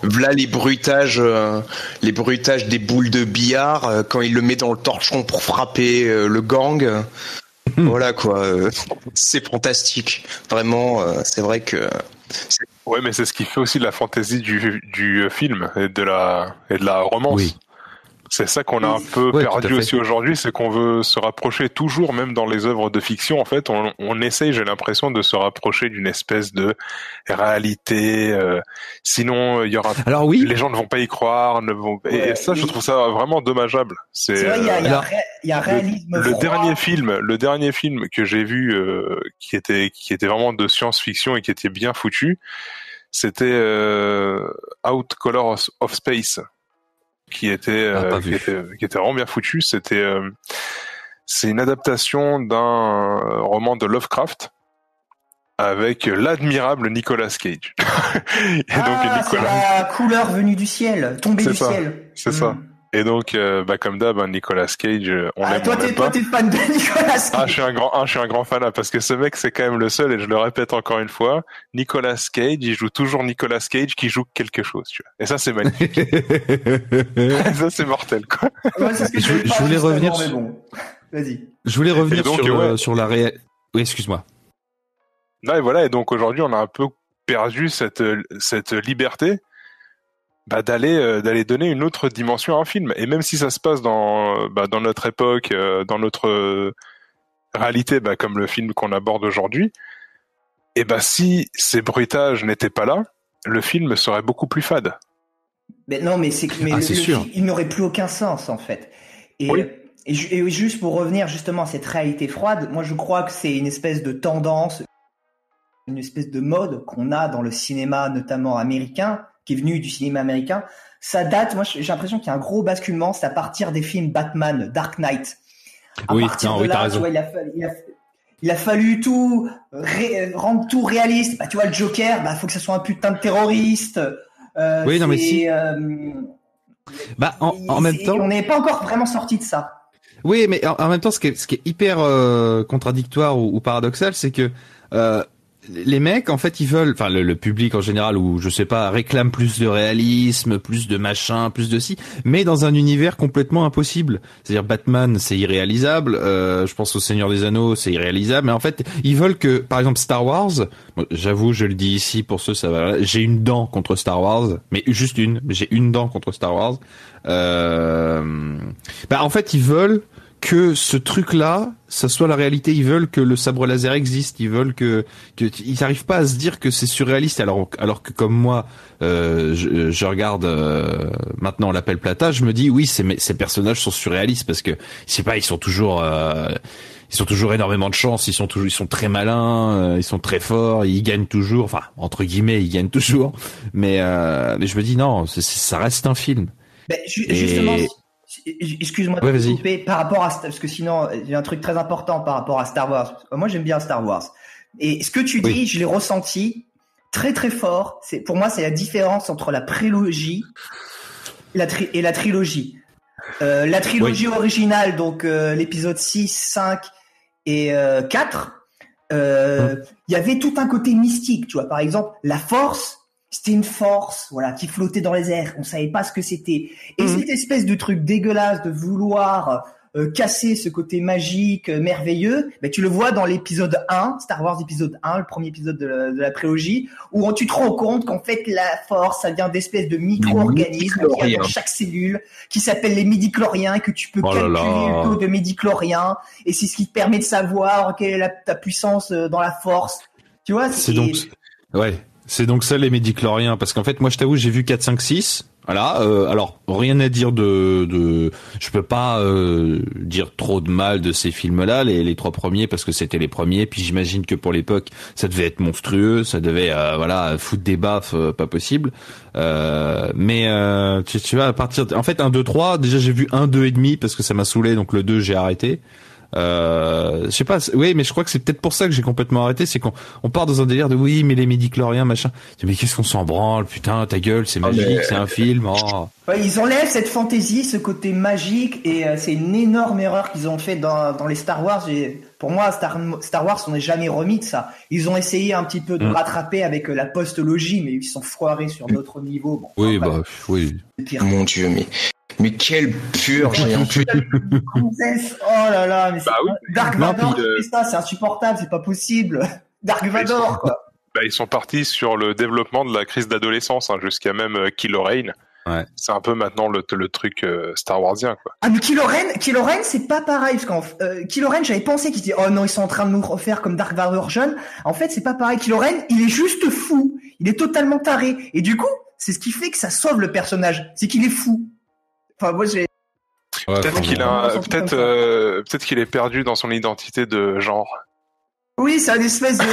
voilà les bruitages des boules de billard, quand il le met dans le torchon pour frapper le gang. Voilà quoi, c'est fantastique. Vraiment, c'est vrai que. Ouais, mais c'est ce qui fait aussi la fantaisie du film et de la romance. Oui. C'est ça qu'on a un peu Ouais, tout à perdu fait. aussi aujourd'hui, c'est qu'on veut se rapprocher toujours, même dans les œuvres de fiction, en fait, on essaye, j'ai l'impression, de se rapprocher d'une espèce de réalité. Sinon, il y aura, Alors oui, les gens ne vont pas y croire, et Ouais, ça, je oui. trouve ça vraiment dommageable. C'est vrai, alors, il y a un réalisme Le froid. dernier film que j'ai vu, qui était vraiment de science-fiction et qui était bien foutu, c'était Out Color of Space, qui était pas vu. qui était vraiment bien foutu. C'est une adaptation d'un roman de Lovecraft avec l'admirable Nicolas Cage. Et Ah, c'est la couleur venue du ciel, tombée C'est du ça, ciel. c'est ça. Et donc, comme d'hab, Nicolas Cage, on l'aime, Toi, on l'aime toi, pas. t'es fan de Nicolas Cage. Je suis un grand fan, parce que ce mec, c'est quand même le seul, et je le répète encore une fois, Nicolas Cage, il joue toujours Nicolas Cage qui joue quelque chose, tu vois. Et ça, c'est magnifique. Ça, c'est mortel, quoi. Ouais, c'est ce que Je j'avais pas voulais juste revenir avant, mais sur- bon. Vas-y. je voulais revenir Et donc, sur la réalité. Oui, excuse-moi. Non, et voilà, et donc aujourd'hui, on a un peu perdu cette liberté, d'aller donner une autre dimension à un film. Et même si ça se passe dans notre époque, dans notre réalité, comme le film qu'on aborde aujourd'hui, et si ces bruitages n'étaient pas là, le film serait beaucoup plus fade. Mais non, mais Ah, c'est sûr. il n'aurait plus aucun sens, en fait. Et, Oui. et juste pour revenir justement à cette réalité froide, moi je crois que c'est une espèce de tendance, une espèce de mode qu'on a dans le cinéma, notamment américain, qui est venu du cinéma américain. Ça date, moi j'ai l'impression qu'il y a un gros basculement, c'est à partir des films Batman, Dark Knight. À Oui, partir non, de oui, là, t'as tu raison. vois, il a fallu tout rendre tout réaliste. Tu vois, le Joker, faut que ça soit un putain de terroriste. Oui, non, mais si. En même temps. On n'est pas encore vraiment sorti de ça. Oui, mais en même temps, ce qui est hyper contradictoire ou paradoxal, c'est que les mecs, en fait, ils veulent, enfin le public en général, ou je sais pas, réclame plus de réalisme, plus de machin, plus de ci, mais dans un univers complètement impossible. C'est-à-dire Batman, c'est irréalisable. Je pense au Seigneur des Anneaux, c'est irréalisable. Mais en fait, ils veulent que, par exemple, Star Wars. Bon, j'avoue, je le dis ici pour ceux, ça va. J'ai une dent contre Star Wars, mais juste une. J'ai une dent contre Star Wars. En fait, ils veulent que ce truc-là, ça soit la réalité. Ils veulent que le sabre laser existe. Ils veulent que ils n'arrivent pas à se dire que c'est surréaliste. Alors que comme moi, je regarde maintenant l'Appel Plata, je me dis oui, ces personnages sont surréalistes parce que je sais pas, ils sont toujours énormément de chance. Ils sont très malins. Ils sont très forts. Ils gagnent toujours. Enfin, entre guillemets, ils gagnent toujours. Mais je me dis non, ça reste un film. Justement. Excuse-moi de Ouais, te vas-y. couper par rapport à parce que sinon il y a un truc très important par rapport à Star Wars. Moi j'aime bien Star Wars et ce que tu dis, je l'ai ressenti très très fort. Pour moi c'est la différence entre la prélogie et la trilogie. La trilogie originale, donc l'épisode 6, 5 et 4, il y avait tout un côté mystique, tu vois. Par exemple, la Force. C'était une force, voilà, qui flottait dans les airs. On savait pas ce que c'était. Et cette espèce de truc dégueulasse de vouloir casser ce côté magique, merveilleux, tu le vois dans l'épisode 1, Star Wars épisode 1, le premier épisode de la prélogie, où tu te rends compte qu'en fait la force, ça vient d'espèces de micro-organismes qui y a dans chaque cellule, qui s'appellent les midi-chloriens, et que tu peux calculer le taux de midi-chloriens, et c'est ce qui te permet de savoir quelle est ta puissance dans la force. Tu vois, C'est donc ça les médichloriens, parce qu'en fait moi je t'avoue j'ai vu 4, 5, 6, voilà, alors rien à dire je peux pas dire trop de mal de ces films-là, les trois premiers parce que c'était les premiers, puis j'imagine que pour l'époque ça devait être monstrueux, ça devait foutre des baffes pas possible, mais tu vois à partir en fait 1, 2, 3, déjà j'ai vu 1, 2 et demi parce que ça m'a saoulé, donc le 2 j'ai arrêté. Je sais pas, oui, mais je crois que c'est peut-être pour ça que j'ai complètement arrêté, c'est qu'on part dans un délire de oui, mais les midi-chloriens, machin. Mais qu'est-ce qu'on s'en branle, putain, ta gueule, c'est magique, c'est un film. Oh. Ouais, ils enlèvent cette fantaisie, ce côté magique, et c'est une énorme erreur qu'ils ont fait dans les Star Wars. Pour moi, Star Wars, on n'est jamais remis de ça. Ils ont essayé un petit peu de rattraper avec la postologie, mais ils sont foirés sur d'autres niveaux. Bon, oui, oui. Mon Dieu, mais quelle purge et en plus. Oh là là, mais Dark Vador, ça, c'est insupportable, c'est pas possible. Dark Vador, quoi. Ils sont partis sur le développement de la crise d'adolescence, jusqu'à même Kylo Ren. Ouais. C'est un peu maintenant le truc Star Warsien, quoi. Ah mais Kylo Ren c'est pas pareil parce qu'en Kylo Ren j'avais pensé qu'ils disaient oh non ils sont en train de nous refaire comme Dark Vador jeune. En fait c'est pas pareil. Kylo Ren il est juste fou, il est totalement taré et du coup c'est ce qui fait que ça sauve le personnage, c'est qu'il est fou. Enfin moi j'ai peut-être qu'il a peut-être qu'il est perdu dans son identité de genre. Oui, c'est une espèce de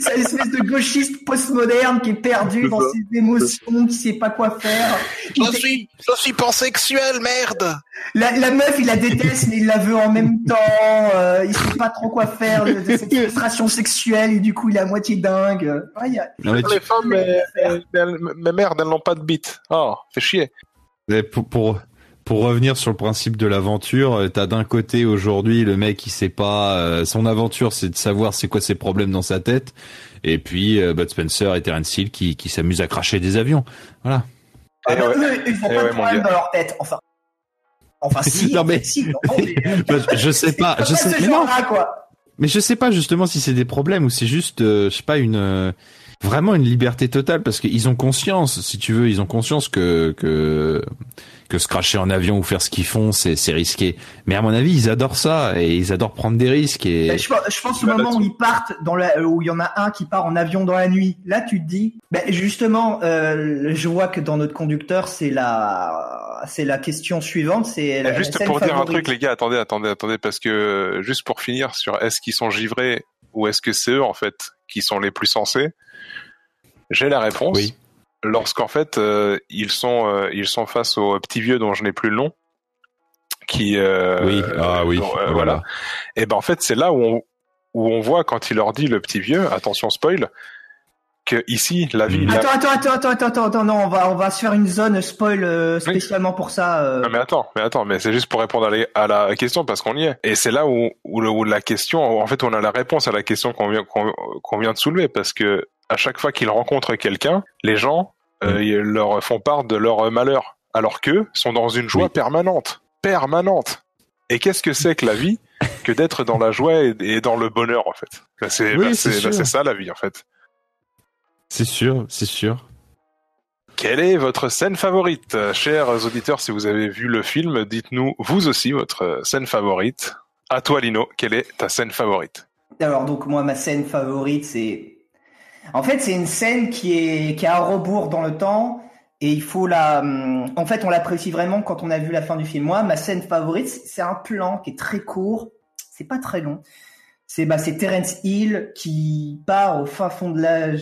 c'est une espèce de gauchiste postmoderne qui est perdu dans ses émotions, qui sait pas quoi faire. Je suis pansexuel, merde. La meuf, il la déteste, mais il la veut en même temps. Il sait pas trop quoi faire de cette frustration sexuelle et du coup, il est à moitié dingue. Ouais, les femmes, mais merde, elles n'ont pas de bite. Oh, fait chier. Pour revenir sur le principe de l'aventure, t'as d'un côté aujourd'hui le mec il sait pas, son aventure c'est de savoir c'est quoi ses problèmes dans sa tête, et puis Bud Spencer et Terence Hill qui s'amusent à cracher des avions. Voilà. Ah, eux, ils ont pas de problème dans leur tête. Enfin si. Non mais, je sais pas, mais non. Quoi. Mais je sais pas justement si c'est des problèmes ou c'est juste, je sais pas, vraiment une liberté totale parce qu'ils ont conscience, si tu veux, ils ont conscience que se cracher en avion ou faire ce qu'ils font, c'est risqué. Mais à mon avis, ils adorent ça et ils adorent prendre des risques. Et je pense au moment où ils partent où il y en a un qui part en avion dans la nuit. Là, tu te dis, justement, je vois que dans notre conducteur, c'est la question suivante, c'est la juste scène pour dire favorite. un truc, les gars, attendez, parce que juste pour finir sur est-ce qu'ils sont givrés ou est-ce que c'est eux en fait qui sont les plus sensés, j'ai la réponse. Oui. Lorsqu'en fait ils sont face au petit vieux dont je n'ai plus le nom, qui voilà. Et ben en fait c'est là où on voit quand il leur dit le petit vieux, attention spoil, que ici la vie. Attends, non, on va se faire une zone spoil spécialement pour ça. Non, mais attends, mais c'est juste pour répondre à la question parce qu'on y est. Et c'est là où la question, en fait, on a la réponse à la question qu'on vient de soulever, parce que à chaque fois qu'ils rencontrent quelqu'un, les gens ils leur font part de leur malheur, alors qu'eux sont dans une joie permanente. Et qu'est-ce que c'est que la vie que d'être dans la joie et dans le bonheur, en fait. C'est ça la vie, en fait. C'est sûr. Quelle est votre scène favorite, chers auditeurs? Si vous avez vu le film, dites-nous vous aussi votre scène favorite. À toi, Lino, quelle est ta scène favorite? Alors donc moi, ma scène favorite, c'est une scène qui est à rebours dans le temps et il faut en fait on l'apprécie vraiment quand on a vu la fin du film. Moi, ma scène favorite, c'est un plan qui est très court, c'est pas très long. C'est Terence Hill qui part au fin fond de la...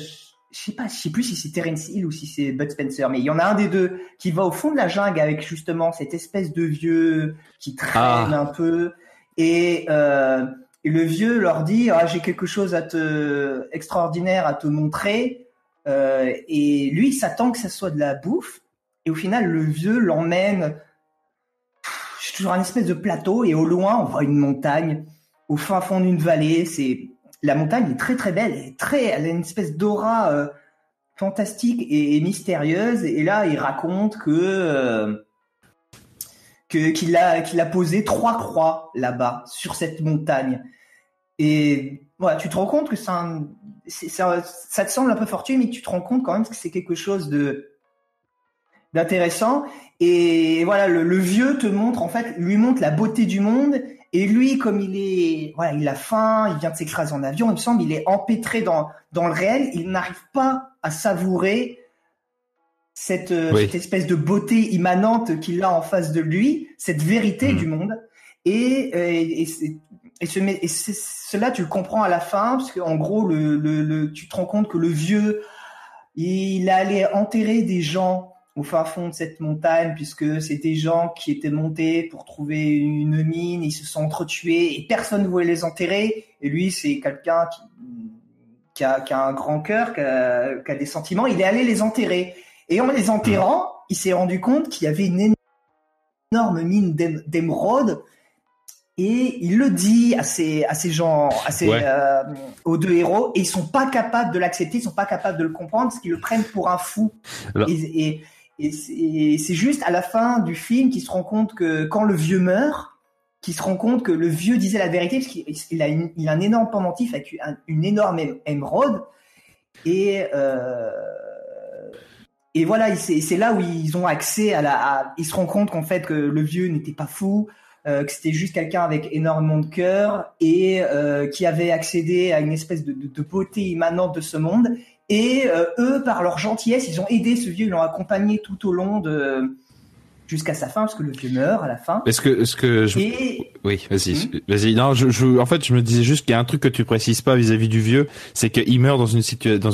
Je sais plus si c'est Terence Hill ou si c'est Bud Spencer, mais il y en a un des deux qui va au fond de la jungle avec justement cette espèce de vieux qui traîne un peu et le vieux leur dit j'ai quelque chose extraordinaire à te montrer et lui il s'attend que ça soit de la bouffe et au final le vieux l'emmène sur un espèce de plateau et au loin on voit une montagne au fin fond d'une vallée. La montagne est très très belle, elle a une espèce d'aura fantastique et mystérieuse. Et là, il raconte qu'il a posé 3 croix là-bas sur cette montagne. Et voilà, tu te rends compte que ça te semble un peu fortuit, mais tu te rends compte quand même que c'est quelque chose d'intéressant. Et voilà, le vieux lui montre la beauté du monde. Et lui, comme il a faim, il vient de s'écraser en avion, il me semble, il est empêtré dans le réel, il n'arrive pas à savourer cette espèce de beauté immanente qu'il a en face de lui, cette vérité du monde. Et cela, tu le comprends à la fin, parce qu'en gros, tu te rends compte que le vieux, il allait enterrer des gens au fin fond de cette montagne, puisque c'est des gens qui étaient montés pour trouver une mine, ils se sont entretués et personne ne voulait les enterrer. Et lui, c'est quelqu'un qui a un grand cœur, qui a des sentiments. Il est allé les enterrer. Et en les enterrant, il s'est rendu compte qu'il y avait une énorme mine d'émeraude. Et il le dit à ces gens, aux deux héros, et ils sont pas capables de l'accepter, ils sont pas capables de le comprendre parce qu'ils le prennent pour un fou. Et c'est juste à la fin du film qu'il se rend compte que quand le vieux meurt, qu'il se rend compte que le vieux disait la vérité parce qu'il a un énorme pendentif avec une énorme émeraude. Et Et voilà, c'est là où ils ont accès ils se rendent compte qu'en fait que le vieux n'était pas fou, que c'était juste quelqu'un avec énormément de cœur et qui avait accédé à une espèce de beauté immanente de ce monde. Et eux, par leur gentillesse, ils ont aidé ce vieux, ils l'ont accompagné tout au long jusqu'à sa fin, parce que le vieux meurt à la fin. Oui, vas-y. Non, en fait, je me disais juste qu'il y a un truc que tu précises pas vis-à-vis du vieux, c'est qu'il meurt dans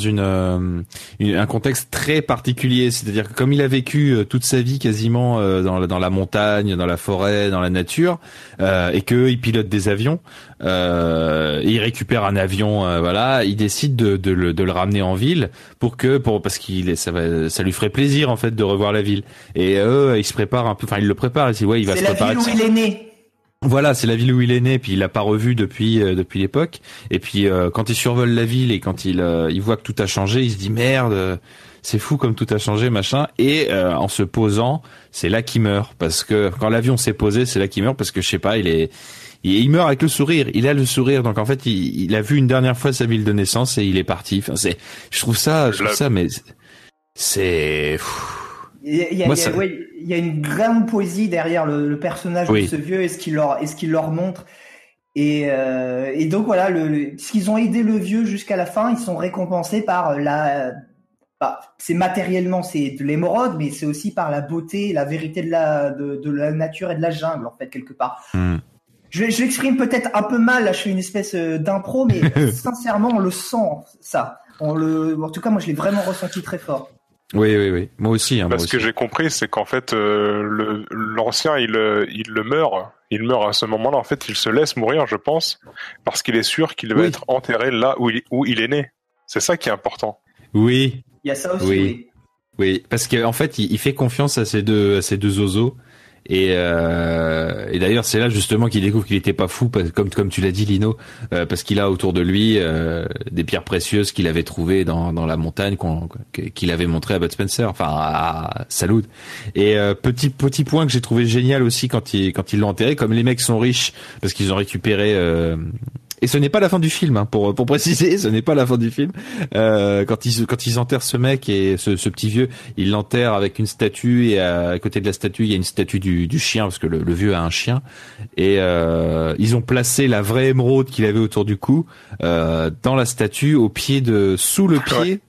un contexte très particulier. C'est-à-dire que comme il a vécu toute sa vie quasiment dans la montagne, dans la forêt, dans la nature, et qu'il pilote des avions, il récupère un avion, voilà, il décide de le ramener en ville parce ça lui ferait plaisir en fait de revoir la ville. Et il se prépare un peu, enfin il le prépare, il dit ouais, il va se préparer. C'est la ville où il est né. Voilà, c'est la ville où il est né, puis il l'a pas revu depuis l'époque. Et puis quand il survole la ville et quand il voit que tout a changé, il se dit merde, c'est fou comme tout a changé, machin. Et en se posant, c'est là qu'il meurt, parce que quand l'avion s'est posé, c'est là qu'il meurt, parce que je sais pas, il meurt avec le sourire. Il a le sourire, donc en fait il a vu une dernière fois sa ville de naissance et il est parti. Enfin, je trouve ça, mais c'est. Il y a une grande poésie derrière le personnage de ce vieux et ce qu'il leur montre. Et donc voilà, s'ils ont aidé le vieux jusqu'à la fin, ils sont récompensés par c'est matériellement, c'est de l'émeraude, mais c'est aussi par la beauté, la vérité de la nature et de la jungle, en fait, quelque part. Je l'exprime peut-être un peu mal, là, je fais une espèce d'impro, mais sincèrement, on le sent, ça. En tout cas, moi, je l'ai vraiment ressenti très fort. Oui. Moi aussi. Ce que j'ai compris, c'est qu'en fait, l'ancien, il meurt. Il meurt à ce moment-là. En fait, il se laisse mourir, je pense, parce qu'il est sûr qu'il va être enterré là où il est né. C'est ça qui est important. Oui. Il y a ça aussi. Oui. Parce qu'en fait, il fait confiance à ces deux oiseaux. Et d'ailleurs, c'est là justement qu'il découvre qu'il était pas fou, comme tu l'as dit, Lino, parce qu'il a autour de lui des pierres précieuses qu'il avait trouvées dans la montagne qu'il avait montré à Bud Spencer, enfin à Salud. Et petit point que j'ai trouvé génial aussi quand ils l'ont enterré, comme les mecs sont riches parce qu'ils ont récupéré. Et ce n'est pas la fin du film, hein, pour préciser, ce n'est pas la fin du film. Quand ils enterrent ce mec et ce petit vieux, ils l'enterrent avec une statue et à côté de la statue, il y a une statue du chien parce que le vieux a un chien. Et ils ont placé la vraie émeraude qu'il avait autour du cou dans la statue sous le pied.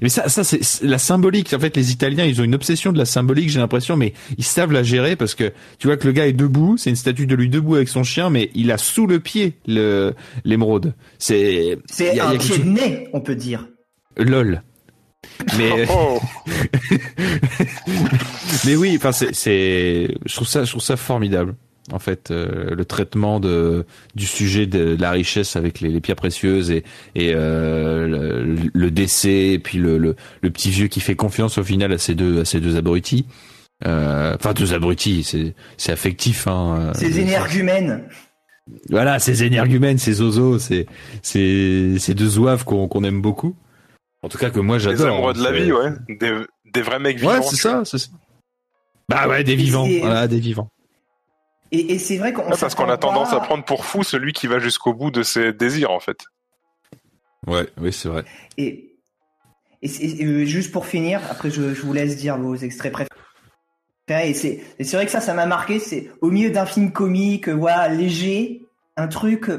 Mais ça c'est la symbolique. En fait, les Italiens, ils ont une obsession de la symbolique, j'ai l'impression, mais ils savent la gérer parce que tu vois que le gars est debout, c'est une statue de lui debout avec son chien, mais il a sous le pied l'émeraude. C'est un pied de nez, on peut dire. Lol. Mais mais oui, enfin je trouve ça formidable. En fait, le traitement du sujet de la richesse avec les pierres précieuses et le décès et puis le petit vieux qui fait confiance au final à ces deux abrutis. Enfin, deux abrutis, c'est affectif, hein. Ces énergumènes. Voilà, ces énergumènes, ces zozos, ces deux zouaves qu'on aime beaucoup. En tout cas que moi j'adore. Les amoureux de la vie, ouais. Des vrais mecs vivants. Ouais, c'est ça. Bah ouais, des vivants. Voilà, des vivants. Et c'est vrai qu'on parce qu'on a tendance à prendre pour fou celui qui va jusqu'au bout de ses désirs, en fait. Ouais, oui, c'est vrai. Et juste pour finir, après je vous laisse dire vos extraits préférés. Et c'est vrai que ça m'a marqué. C'est au milieu d'un film comique, voilà, léger, un truc,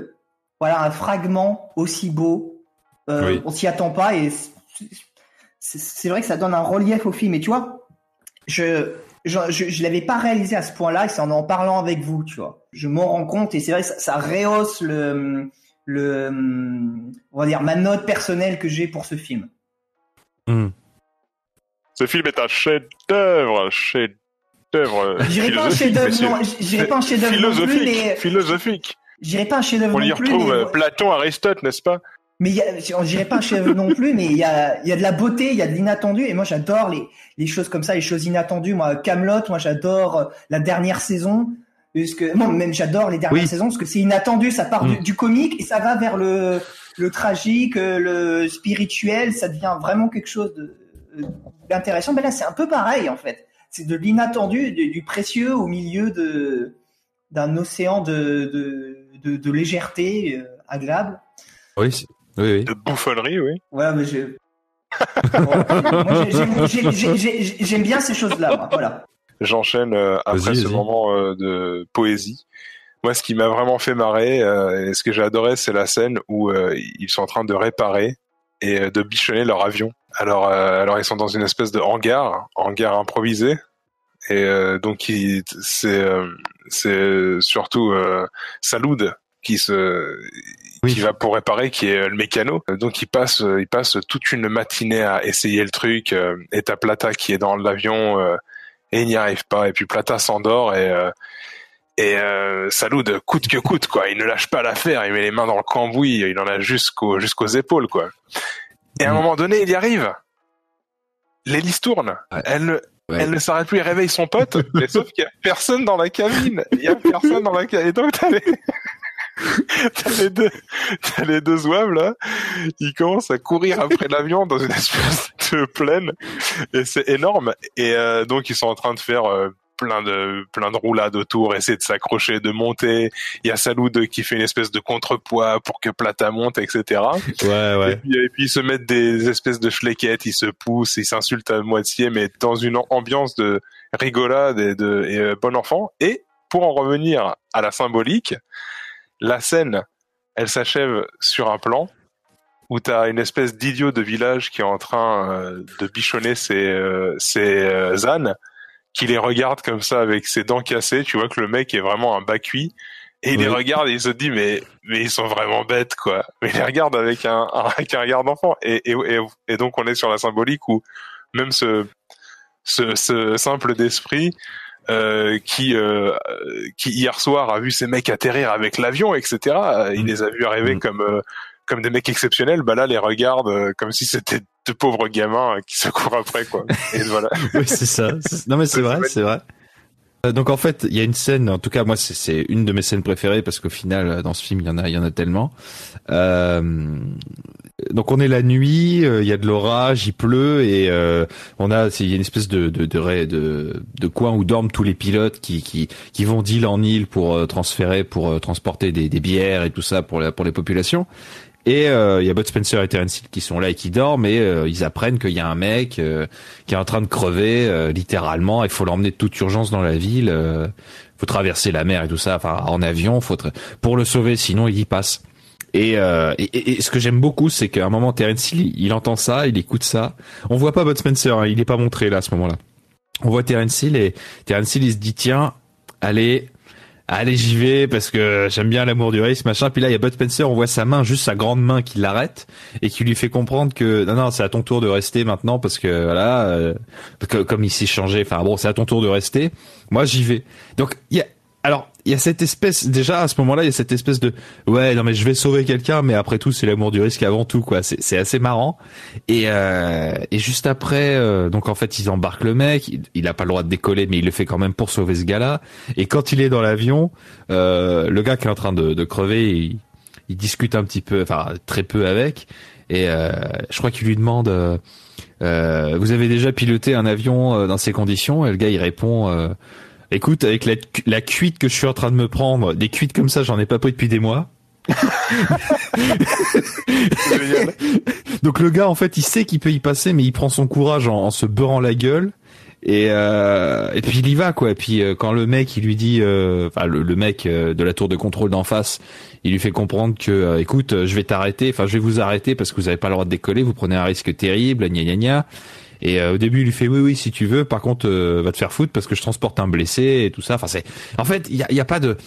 voilà, un fragment aussi beau. Oui. On s'y attend pas et c'est vrai que ça donne un relief au film. Et tu vois, je l'avais pas réalisé à ce point-là, et c'est en parlant avec vous, tu vois. Je m'en rends compte, et c'est vrai que ça rehausse on va dire, ma note personnelle que j'ai pour ce film. Ce film est un chef-d'œuvre. Je dirais pas un chef-d'œuvre, non. Je dirais pas un chef-d'œuvre non plus, mais philosophique. Je dirais pas un chef-d'œuvre non plus. On y retrouve Platon, Aristote, n'est-ce pas? Mais on dirait pas un chef non plus, mais il y a de la beauté, il y a de l'inattendu, et moi j'adore les choses comme ça, les choses inattendues. Moi, Kaamelott, moi j'adore la dernière saison, parce que même j'adore les dernières saisons parce que c'est inattendu, ça part du comique et ça va vers le tragique, le spirituel, ça devient vraiment quelque chose d'intéressant. Ben là, c'est un peu pareil en fait. C'est de l'inattendu, du précieux au milieu d'un océan de légèreté agréable. Oui. De bouffonnerie, oui. Ouais, mais Moi, j'aime bien ces choses-là, moi. Voilà. J'enchaîne après Vas-y, ce vas-y. moment de poésie. Moi, ce qui m'a vraiment fait marrer, et ce que j'ai adoré, c'est la scène où ils sont en train de réparer et de bichonner leur avion. Alors ils sont dans une espèce de hangar improvisé. Et donc c'est surtout Saloud qui va pour réparer, qui est le mécano. Donc il passe toute une matinée à essayer le truc. Et t'as Plata qui est dans l'avion et il n'y arrive pas. Et puis Plata s'endort et Saloud coûte que coûte quoi. Il ne lâche pas l'affaire. Il met les mains dans le cambouis. Il en a jusqu'aux épaules quoi. Et à un moment donné, il y arrive. L'hélice tourne. Ouais. Elle ne s'arrête plus, il réveille son pote, mais sauf qu'il y a personne dans la cabine. Il y a personne dans la cabine. Et donc t'as les deux zouaves là, ils commencent à courir après l'avion dans une espèce de plaine, et c'est énorme. Et donc ils sont en train de faire plein de roulades autour, essayer de s'accrocher, de monter. Il y a Saloud qui fait une espèce de contrepoids pour que Plata monte, etc. Ouais. Et puis ils se mettent des espèces de fléquettes, ils se poussent, ils s'insultent à moitié, mais dans une ambiance de rigolade et bon enfant. Et pour en revenir à la symbolique, la scène, elle s'achève sur un plan où t'as une espèce d'idiot de village qui est en train de bichonner ses ânes, qui les regarde comme ça avec ses dents cassées. Tu vois que le mec est vraiment un bas-cuit. Et il les regarde et il se dit mais ils sont vraiment bêtes quoi. Mais il les regarde avec un regard d'enfant. Et donc on est sur la symbolique où même ce simple d'esprit qui hier soir a vu ces mecs atterrir avec l'avion, etc. Il les a vus arriver comme des mecs exceptionnels. Bah là les regarde comme si c'était de pauvres gamins qui se courent après quoi. Et voilà. Oui, c'est ça. Non mais c'est vrai. Donc en fait, il y a une scène, en tout cas moi c'est une de mes scènes préférées parce qu'au final dans ce film il y en a tellement. Donc on est la nuit, il y a de l'orage, il pleut et il y a une espèce de coin où dorment tous les pilotes qui vont d'île en île pour transporter des bières et tout ça pour les populations. Et il y a Bud Spencer et Terence Hill qui sont là et qui dorment et ils apprennent qu'il y a un mec qui est en train de crever littéralement. Il faut l'emmener de toute urgence dans la ville. Faut traverser la mer et tout ça, enfin en avion. Pour le sauver, sinon il y passe. Et ce que j'aime beaucoup, c'est qu'à un moment Terence Hill il entend ça, il écoute ça. On voit pas Bud Spencer, hein, il est pas montré là à ce moment-là. On voit Terence Hill et Terence Hill il se dit tiens, allez j'y vais parce que j'aime bien l'amour du risque machin. Puis là il y a Bud Spencer, on voit sa main, juste sa grande main qui l'arrête et qui lui fait comprendre que non c'est à ton tour de rester maintenant parce que voilà comme il s'est changé, enfin bon c'est à ton tour de rester, moi j'y vais. Donc il y a cette espèce, déjà à ce moment-là il y a cette espèce de ouais non mais je vais sauver quelqu'un mais après tout c'est l'amour du risque avant tout quoi. C'est assez marrant et juste après donc en fait ils embarquent le mec, il a pas le droit de décoller mais il le fait quand même pour sauver ce gars-là. Et quand il est dans l'avion, le gars qui est en train de crever il discute un petit peu, enfin très peu avec et je crois qu'il lui demande vous avez déjà piloté un avion dans ces conditions et le gars il répond écoute, avec la cuite que je suis en train de me prendre, des cuites comme ça, j'en ai pas pris depuis des mois. Donc le gars, en fait, il sait qu'il peut y passer, mais il prend son courage en se beurrant la gueule. Et puis il y va quoi. Et puis quand le mec, il lui dit, enfin le mec de la tour de contrôle d'en face, il lui fait comprendre que, écoute, je vais t'arrêter. Enfin, je vais vous arrêter parce que vous avez pas le droit de décoller. Vous prenez un risque terrible. Gna gna gna. Et au début, il lui fait oui si tu veux. Par contre, va te faire foutre parce que je transporte un blessé et tout ça. Enfin, en fait, il y a pas de,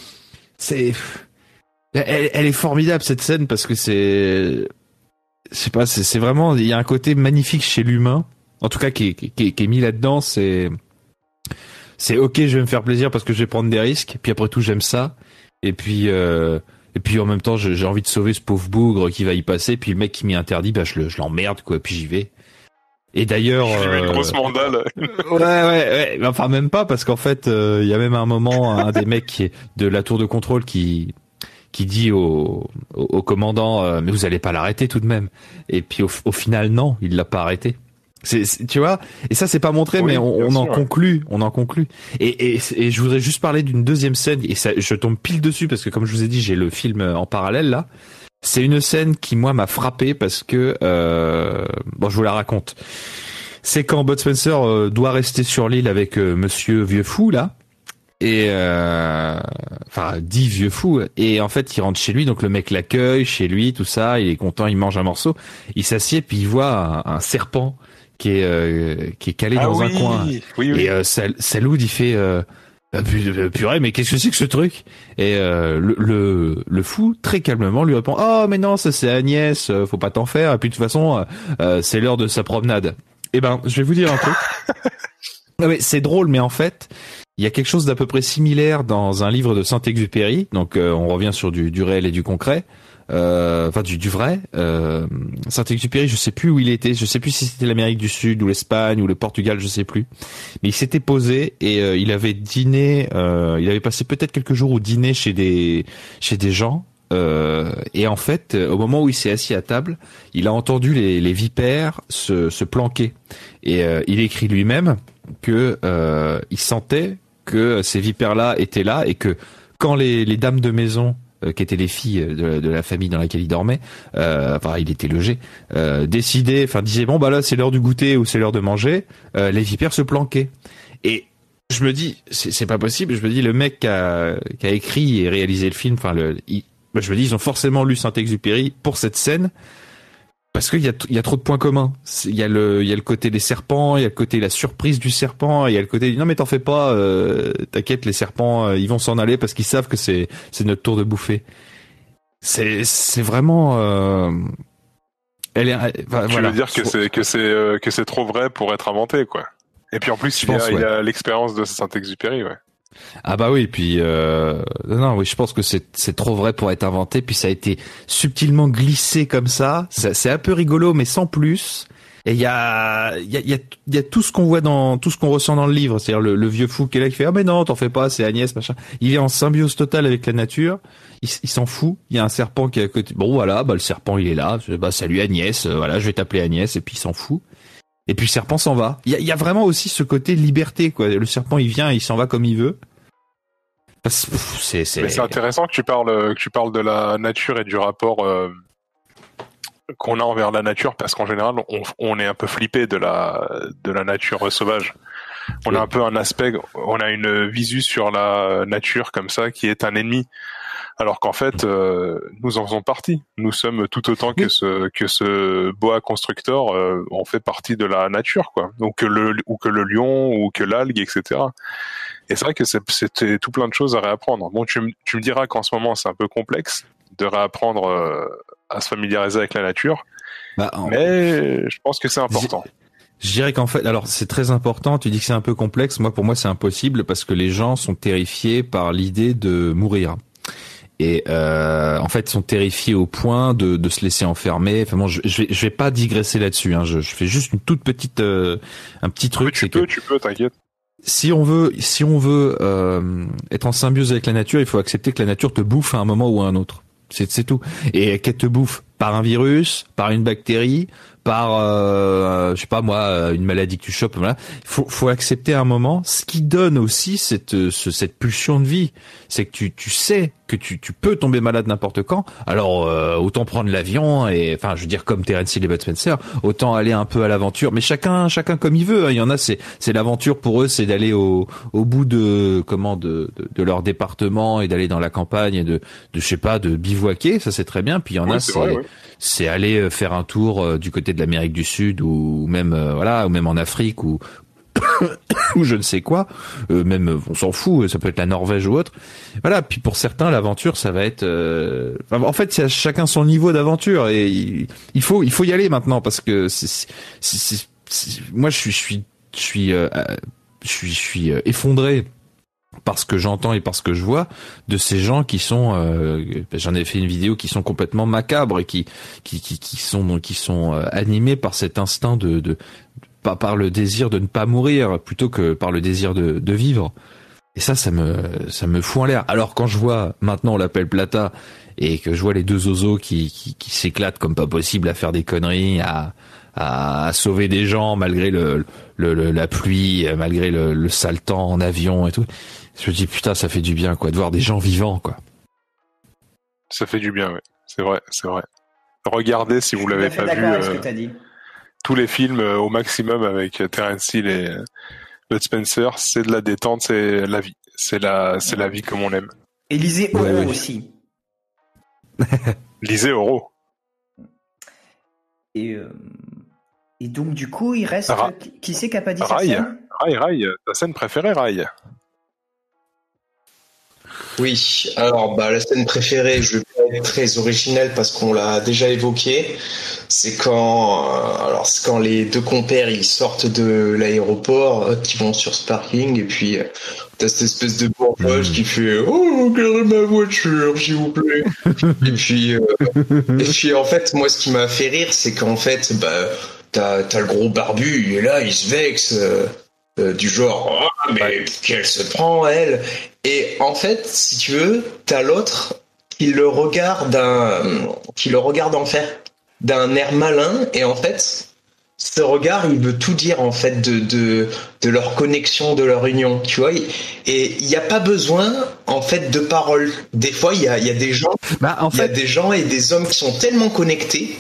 elle est formidable cette scène parce que c'est vraiment, il y a un côté magnifique chez l'humain. En tout cas, qui est mis là-dedans. C'est ok, je vais me faire plaisir parce que je vais prendre des risques. Puis après tout, j'aime ça. Et puis en même temps, j'ai envie de sauver ce pauvre bougre qui va y passer. Puis le mec qui m'y interdit, bah je l'emmerde quoi. Puis j'y vais. Et d'ailleurs, je lui mets une grosse mandale. ouais. Enfin même pas parce qu'en fait, il y a même un moment, un des mecs qui est de la tour de contrôle qui dit au commandant, mais vous allez pas l'arrêter tout de même. Et puis au final, non, il l'a pas arrêté. Tu vois, et ça c'est pas montré, oui, mais on en conclut. Et je voudrais juste parler d'une deuxième scène et ça, je tombe pile dessus parce que comme je vous ai dit, j'ai le film en parallèle là. C'est une scène qui moi m'a frappé parce que bon, je vous la raconte. C'est quand Bud Spencer doit rester sur l'île avec Monsieur Vieux Fou là. Et enfin dit vieux fou, et en fait il rentre chez lui, donc le mec l'accueille chez lui, tout ça, il est content, il mange un morceau, il s'assied puis il voit un serpent qui est calé dans un coin. Oui. Et Salud il fait purée, mais qu'est-ce que c'est que ce truc? Et le fou très calmement lui répond oh mais non, ça c'est Agnès, faut pas t'en faire, et puis de toute façon c'est l'heure de sa promenade. Eh ben je vais vous dire un truc. Non, mais c'est drôle, mais en fait il y a quelque chose d'à peu près similaire dans un livre de Saint-Exupéry. Donc on revient sur du réel et du concret, enfin du vrai. Saint-Exupéry, je sais plus où il était, je sais plus si c'était l'Amérique du Sud ou l'Espagne ou le Portugal, je sais plus. Mais il s'était posé et il avait dîné, il avait passé peut-être quelques jours au dîner chez des gens. Et en fait, au moment où il s'est assis à table, il a entendu les vipères se planquer. Et il écrit lui-même que il sentait que ces vipères-là étaient là et que quand les dames de maison, qui étaient les filles de la famille dans laquelle il dormait, enfin il était logé, disaient bon bah là c'est l'heure du goûter ou c'est l'heure de manger, les vipères se planquaient. Et je me dis c'est pas possible. Je me dis le mec qui a écrit et réalisé le film, enfin je me dis ils ont forcément lu Saint-Exupéry pour cette scène. Parce qu'il y a trop de points communs. Il y a le côté des serpents, il y a le côté la surprise du serpent, il y a le côté non mais t'en fais pas, t'inquiète, les serpents ils vont s'en aller parce qu'ils savent que c'est notre tour de bouffer. C'est vraiment tu veux dire que c'est trop vrai pour être inventé quoi. Et puis en plus il y a l'expérience de Saint-Exupéry, ouais. Ah bah oui, puis oui, je pense que c'est trop vrai pour être inventé, puis ça a été subtilement glissé comme ça. C'est un peu rigolo, mais sans plus. Et il y a tout ce qu'on voit tout ce qu'on ressent dans le livre, c'est-à-dire le vieux fou qui est là qui fait ah mais non, t'en fais pas, c'est Agnès machin. Il est en symbiose totale avec la nature. Il s'en fout. Il y a un serpent qui est à côté. Bon voilà, bah le serpent il est là. Bah salut Agnès, voilà, je vais t'appeler Agnès, et puis il s'en fout. Et puis le serpent s'en va. Il y a vraiment aussi ce côté liberté, quoi. Le serpent, il vient, il s'en va comme il veut. Mais c'est intéressant que tu parles de la nature et du rapport qu'on a envers la nature, parce qu'en général, on est un peu flippé de la nature sauvage. On a un peu on a une visu sur la nature comme ça qui est un ennemi. Alors qu'en fait, nous en faisons partie. Nous sommes tout autant que ce boa constructeur, on fait partie de la nature, quoi. Donc que le lion ou que l'algue, etc. Et c'est vrai que c'était tout plein de choses à réapprendre. Bon, tu me diras qu'en ce moment c'est un peu complexe de réapprendre à se familiariser avec la nature, mais je pense que c'est important. Je dirais qu'en fait, alors c'est très important. Tu dis que c'est un peu complexe. Pour moi, c'est impossible parce que les gens sont terrifiés par l'idée de mourir. Et en fait, ils sont terrifiés au point de se laisser enfermer. Enfin bon, je vais pas digresser là-dessus. Hein. Je fais juste une toute petite un petit truc. Tu peux, t'inquiète. Si on veut être en symbiose avec la nature, il faut accepter que la nature te bouffe à un moment ou à un autre. C'est tout. Et qu'elle te bouffe par un virus, par une bactérie, par je sais pas moi, une maladie que tu chopes, voilà. Faut accepter à un moment. Ce qui donne aussi cette pulsion de vie, c'est que tu sais que tu peux tomber malade n'importe quand. Alors autant prendre l'avion et enfin je veux dire comme Terence Hill et Bud Spencer, autant aller un peu à l'aventure, mais chacun comme il veut. Il y en a c'est l'aventure pour eux, c'est d'aller au bout de leur département et d'aller dans la campagne et de je sais pas, de bivouaquer, ça c'est très bien. Puis il y en a c'est aller faire un tour du côté de l'Amérique du Sud ou même ou même en Afrique ou ou je ne sais quoi, même on s'en fout, ça peut être la Norvège ou autre. Voilà, puis pour certains l'aventure ça va être en fait c'est à chacun son niveau d'aventure et il faut y aller maintenant parce que moi je suis effondré par ce que j'entends et par ce que je vois de ces gens qui sont j'en ai fait une vidéo, qui sont complètement macabres et qui sont animés par cet instinct de par le désir de ne pas mourir plutôt que par le désir de vivre. Et ça me fout en l'air. Alors quand je vois maintenant l'appel Plata et que je vois les deux oiseaux qui s'éclatent comme pas possible à faire des conneries, à sauver des gens malgré la pluie, malgré le sale temps en avion et tout, je me dis putain, ça fait du bien quoi de voir des gens vivants quoi. Ça fait du bien, ouais. C'est vrai. Regardez si vous l'avez pas vu D'accord avec ce que t'as dit. tous les films au maximum avec Terence Hill et Bud Spencer, c'est de la détente, c'est la vie. C'est la vie comme on l'aime. Et lisez Oro Ouais. aussi. Lisez Oro. Et donc du coup, il reste Ra- qui c'est qui a pas dit sa Rai. scène? Rai, ta scène préférée, Rai? Oui, alors la scène préférée, je vais pas être très originelle parce qu'on l'a déjà évoqué. C'est quand les deux compères ils sortent de l'aéroport, qui vont sur ce parking et puis t'as cette espèce de bourgeoise qui fait oh garez ma voiture s'il vous plaît. et puis en fait moi ce qui m'a fait rire c'est qu'en fait t'as le gros barbu il est là il se vexe. Du genre mais qu'elle se prend elle et en fait si tu veux t'as l'autre qui le regarde en fait d'un air malin et en fait ce regard il veut tout dire en fait de leur connexion de leur union tu vois et il n'y a pas besoin en fait de paroles des fois il y a des gens En il y a fait, des gens et des hommes qui sont tellement connectés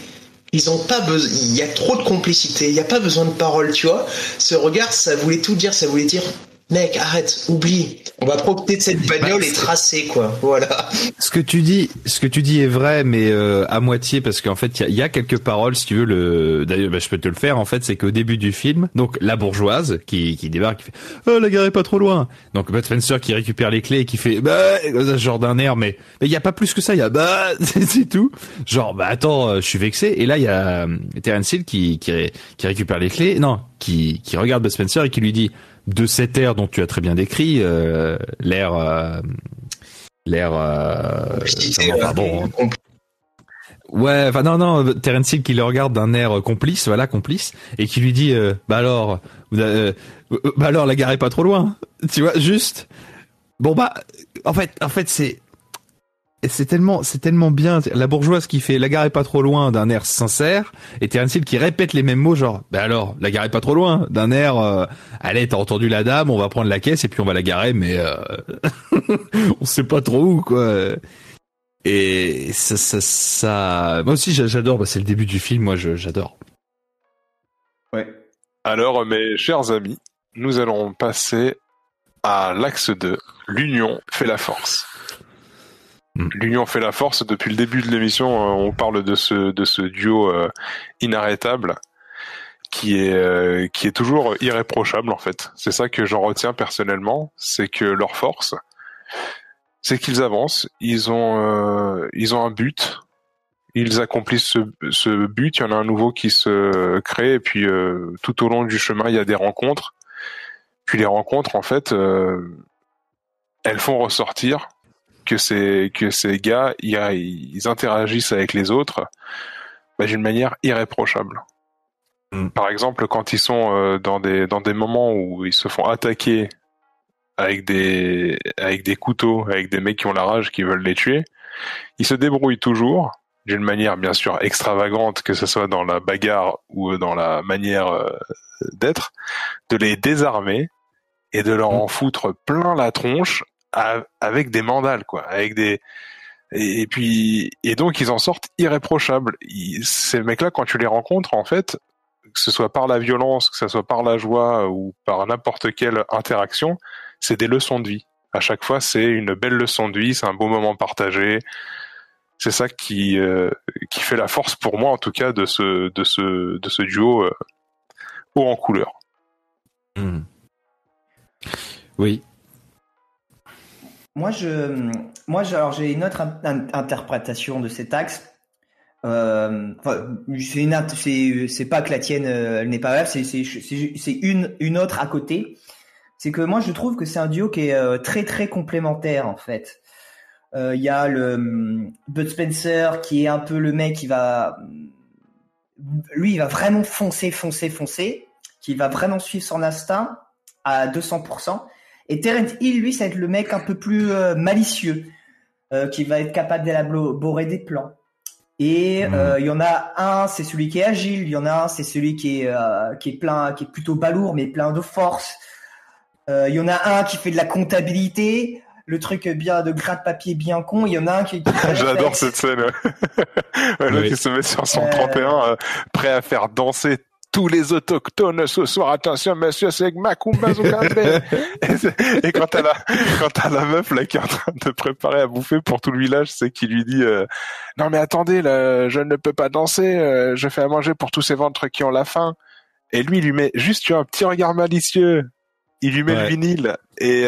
ils ont pas besoin, il y a trop de complicité, il y a pas besoin de paroles, tu vois. Ce regard, ça voulait tout dire, ça voulait dire, mec, arrête, oublie. On va profiter de cette bagnole et tracer, quoi. Voilà. ce que tu dis est vrai, mais à moitié parce qu'en fait il y a quelques paroles si tu veux. D'ailleurs, je peux te le faire. En fait, c'est qu'au début du film, donc la bourgeoise qui débarque, qui fait oh la gare est pas trop loin. Donc Bud Spencer qui récupère les clés et qui fait genre d'un air, mais il y a pas plus que ça. Il y a c'est tout. Genre attends, je suis vexé. Et là il y a Terence Hill qui récupère les clés. Non, qui regarde Bud Spencer et qui lui dit de cet air dont tu as très bien décrit l'air pardon. Ouais, enfin non, Terence Hill qui le regarde d'un air complice, et qui lui dit alors la gare est pas trop loin. Tu vois, juste en fait c'est tellement bien la bourgeoise qui fait la gare est pas trop loin d'un air sincère et Terence Hill qui répète les mêmes mots genre alors la gare est pas trop loin d'un air allez t'as entendu la dame on va prendre la caisse et puis on va la garer mais on sait pas trop où quoi et ça moi aussi j'adore c'est le début du film moi j'adore. Ouais. Alors, mes chers amis, nous allons passer à l'axe 2. L'union fait la force. L'union fait la force. Depuis le début de l'émission, on parle de ce duo inarrêtable qui est toujours irréprochable en fait. C'est ça que j'en retiens personnellement, c'est que leur force, c'est qu'ils avancent, ils ont un but, ils accomplissent ce but. Il y en a un nouveau qui se crée et puis tout au long du chemin, il y a des rencontres. Puis les rencontres, en fait, elles font ressortir que ces gars, ils interagissent avec les autres d'une manière irréprochable. Par exemple, quand ils sont dans des moments où ils se font attaquer avec des couteaux, avec des mecs qui ont la rage, qui veulent les tuer, ils se débrouillent toujours d'une manière bien sûr extravagante, que ce soit dans la bagarre ou dans la manière d'être, de les désarmer et de leur en foutre plein la tronche avec des mandales quoi, avec des et donc ils en sortent irréprochables. Ces mecs-là, quand tu les rencontres, en fait, que ce soit par la violence, que ce soit par la joie ou par n'importe quelle interaction, c'est des leçons de vie. À chaque fois, c'est une belle leçon de vie, c'est un beau moment partagé. C'est ça qui fait la force pour moi, en tout cas, de ce duo haut en couleur. Oui. Alors j'ai une autre interprétation de cet axe. C'est pas que la tienne, elle n'est pas brève, c'est une autre à côté. C'est que moi je trouve que c'est un duo qui est très très complémentaire en fait. Il y a le Bud Spencer qui est un peu le mec qui va vraiment foncer, qui va vraiment suivre son instinct à 200%. Et Terence Hill, lui, ça va être le mec un peu plus malicieux, qui va être capable d'élaborer des plans. Et il y en a un, c'est celui qui est agile. Il y en a un, c'est celui qui est plutôt balourd, mais plein de force. Il y en a un qui fait de la comptabilité. le truc bien de gratte-papier bien con. Il y en a un qui J'adore cette scène. Ouais, l'autre qui se met sur son 31, prêt à faire danser tous les autochtones ce soir. Attention, monsieur, c'est Macumba Zucandré. Et quand t'as la meuf là qui est en train de préparer à bouffer pour tout le village, c'est qui lui dit non mais attendez, là, je ne peux pas danser. Je fais à manger pour tous ces ventres qui ont la faim. Et lui, il lui met juste un petit regard malicieux. Il lui met le vinyle et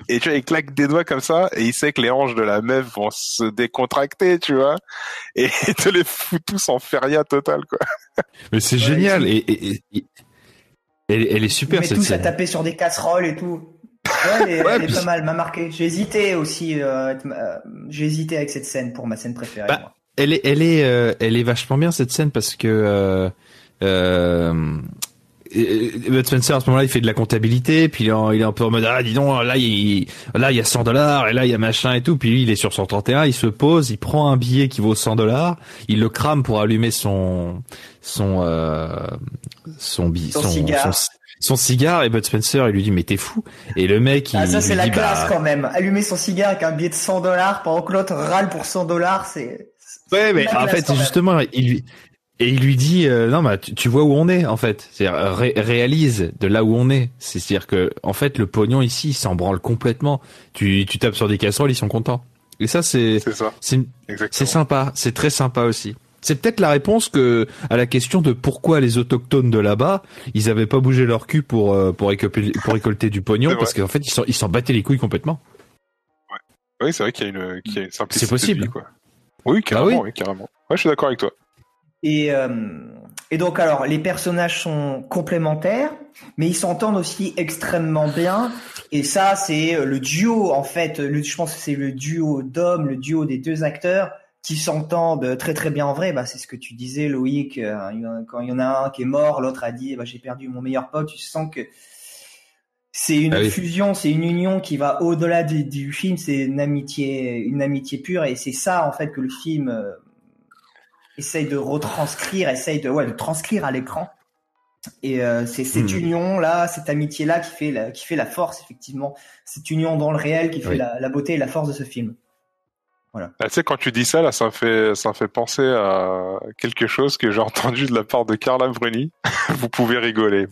tu vois, il claque des doigts comme ça et il sait que les hanches de la meuf vont se décontracter, tu vois, et il te les fout tous en feria totale, quoi. Mais c'est génial et elle est super cette scène. Tous à taper sur des casseroles et tout. Ouais, elle est pas mal, m'a marqué. J'ai hésité aussi, j'ai hésité avec cette scène pour ma scène préférée. Moi. Elle est vachement bien cette scène parce que Bud Spencer à ce moment-là il fait de la comptabilité, puis il est un peu en mode dis donc là il y a $100 et là il y a machin et tout, puis lui il est sur son 31, il se pose, il prend un billet qui vaut $100, il le crame pour allumer son cigare et Bud Spencer il lui dit mais t'es fou, et le mec il ça c'est lui la dit, classe quand même, allumer son cigare avec un billet de $100 pendant que l'autre râle pour $100, c'est ouais mais en fait justement il lui dit non bah tu vois où on est en fait, c'est-à-dire réalise de là où on est, c'est-à-dire que en fait le pognon ici il s'en branle complètement, tu tapes sur des casseroles, ils sont contents, et ça c'est sympa, c'est très sympa aussi. C'est peut-être la réponse à la question de pourquoi les autochtones de là-bas ils avaient pas bougé leur cul pour récolter du pognon, parce qu'en fait ils s'en battaient les couilles complètement. Oui, c'est vrai qu'il y a une simplicité. C'est possible. De vie, quoi. Oui, carrément, oui, carrément. Ouais, je suis d'accord avec toi. Et donc alors les personnages sont complémentaires, mais ils s'entendent aussi extrêmement bien. Et ça c'est le duo en fait. Je pense que c'est le duo d'hommes, le duo des deux acteurs qui s'entendent très très bien en vrai. Bah c'est ce que tu disais Loïc. Quand il y en a un qui est mort, l'autre a dit j'ai perdu mon meilleur pote. Tu sens que c'est une fusion, c'est une union qui va au-delà du film. C'est une amitié pure, et c'est ça en fait que le film essaye de retranscrire, de transcrire à l'écran. Et c'est cette union là, cette amitié là qui fait la force, effectivement, cette union dans le réel qui fait la beauté et la force de ce film. Voilà. Tu sais, quand tu dis ça là, ça me fait penser à quelque chose que j'ai entendu de la part de Carla Bruni. Vous pouvez rigoler,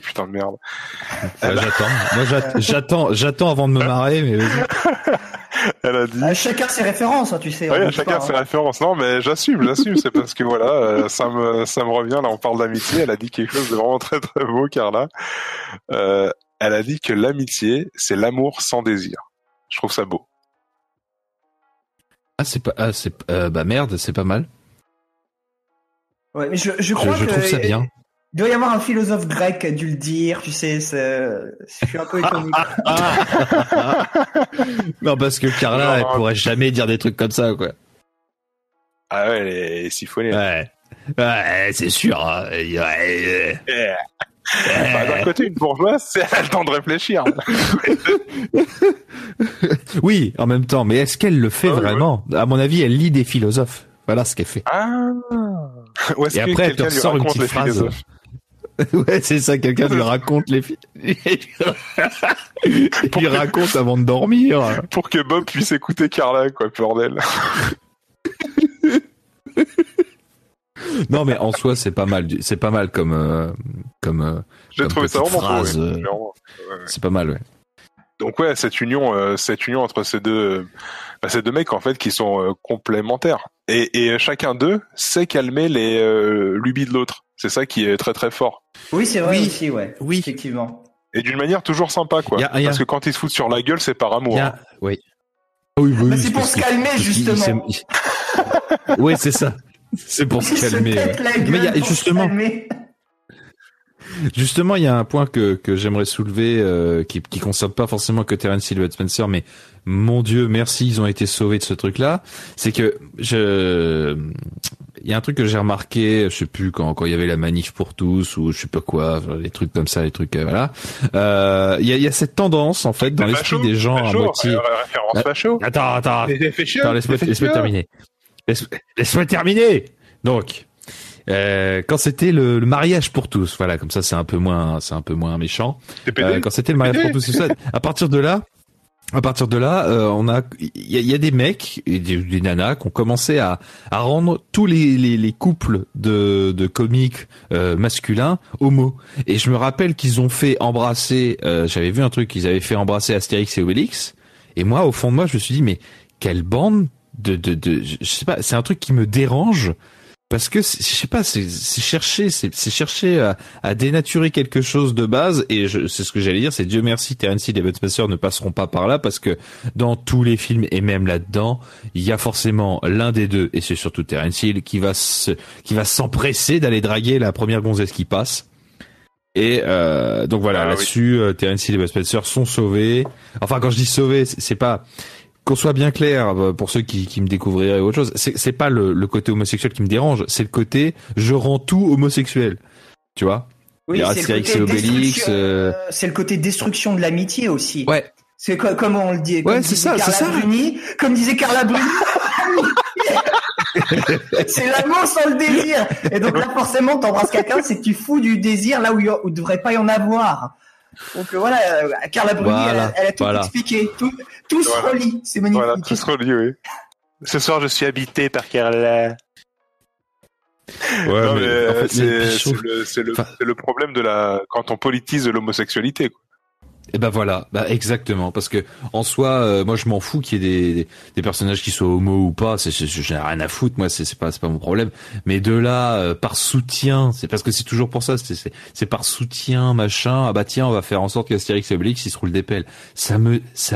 putain de merde. J'attends avant de me marrer, mais vas-y. Elle a dit. Chacun ses références, hein, tu sais. Oui, chacun ses références. Non, mais j'assume. C'est parce que voilà, ça me revient. Là, on parle d'amitié. Elle a dit quelque chose de vraiment très très beau, Carla. Elle a dit que l'amitié, c'est l'amour sans désir. Je trouve ça beau. Merde, c'est pas mal. Ouais, mais je crois que je trouve ça bien. Il doit y avoir un philosophe grec qui a dû le dire, tu sais, je suis un peu étonné. Non, parce que Carla, elle pourrait jamais dire des trucs comme ça, quoi. Ah ouais, elle est siphonnée. Ouais, c'est sûr. D'un côté, une bourgeoise, elle a le temps de réfléchir. Oui, en même temps, mais est-ce qu'elle le fait vraiment? À mon avis, elle lit des philosophes. Voilà ce qu'elle fait. Et après, elle te ressort une petite phrase. Ouais, c'est ça, quelqu'un lui raconte les il lui raconte avant de dormir. Pour que Bob puisse écouter Carla, quoi, bordel. Non, mais en soi, c'est pas mal comme j'ai trouvé ça vraiment phrase. Beau, c'est pas mal, ouais. Donc ouais, cette union entre ces deux mecs en fait qui sont complémentaires, et chacun d'eux sait calmer les lubies de l'autre. C'est ça qui est très très fort. Oui, c'est vrai aussi, ouais. Oui, effectivement. Et d'une manière toujours sympa, quoi. Parce que quand ils se foutent sur la gueule, c'est par amour. Oui. Oui, c'est pour se calmer, justement. Oui, c'est ça. C'est pour se calmer. Mais justement, il y a un point que j'aimerais soulever, qui concerne pas forcément que Terence Hill et Bud Spencer, mais mon Dieu, merci, ils ont été sauvés de ce truc-là. C'est que il y a un truc que j'ai remarqué, je sais plus quand il y avait la manif pour tous ou je sais pas quoi, les trucs comme ça, les trucs voilà. Il y a cette tendance en fait dans l'esprit des gens à moitié. Référence facho. Attends, laisse-moi terminer. Laisse-moi terminer. Donc, quand c'était le mariage pour tous, voilà, comme ça c'est un peu moins méchant. Quand c'était le mariage pour tous, tout ça, à partir de là, À partir de là, il y a des mecs et des nanas qui ont commencé à rendre tous les couples de comiques masculins homo. Et je me rappelle qu'ils ont fait embrasser, j'avais vu un truc, qu'ils avaient fait embrasser Astérix et Obélix. Et moi, au fond de moi, je me suis dit, mais quelle bande je sais pas, c'est un truc qui me dérange. Parce que je sais pas, c'est chercher à dénaturer quelque chose de base, et c'est ce que j'allais dire, c'est Dieu merci, Terence Hill et Bud Spencer ne passeront pas par là, parce que dans tous les films et même là-dedans, il y a forcément l'un des deux, et c'est surtout Terence Hill qui va s'empresser d'aller draguer la première gonzesse qui passe. Et donc voilà, là-dessus, Terence Hill et Bud Spencer sont sauvés. Enfin, quand je dis sauvés, c'est pas. Qu'on soit bien clair, pour ceux qui me découvriraient ou autre chose, c'est pas le côté homosexuel qui me dérange, c'est le côté je rends tout homosexuel. Tu vois? Oui, c'est le côté destruction de l'amitié aussi. Ouais. C'est comme on le dit. Ouais, c'est ça. Comme disait Carla Bruni. C'est l'amour sans le désir. Et donc là, forcément, t'embrasses quelqu'un, c'est que tu fous du désir là où il devrait pas y en avoir. Donc voilà, Carla Bruni, elle a tout expliqué. Tout se relie, c'est magnifique. Voilà, tout se relie, oui. Ce soir, je suis habité par Carla. Ouais, non, mais en fait, c'est le problème quand on politise l'homosexualité, quoi. Et ben voilà, exactement, parce que en soi, moi je m'en fous qu'il y ait des personnages qui soient homo ou pas, j'en ai rien à foutre, moi c'est pas mon problème. Mais de là, par soutien, c'est parce que c'est toujours pour ça, c'est par soutien, machin. Ah bah tiens, on va faire en sorte qu'Astérix et Obélix ils se roulent des pelles. Ça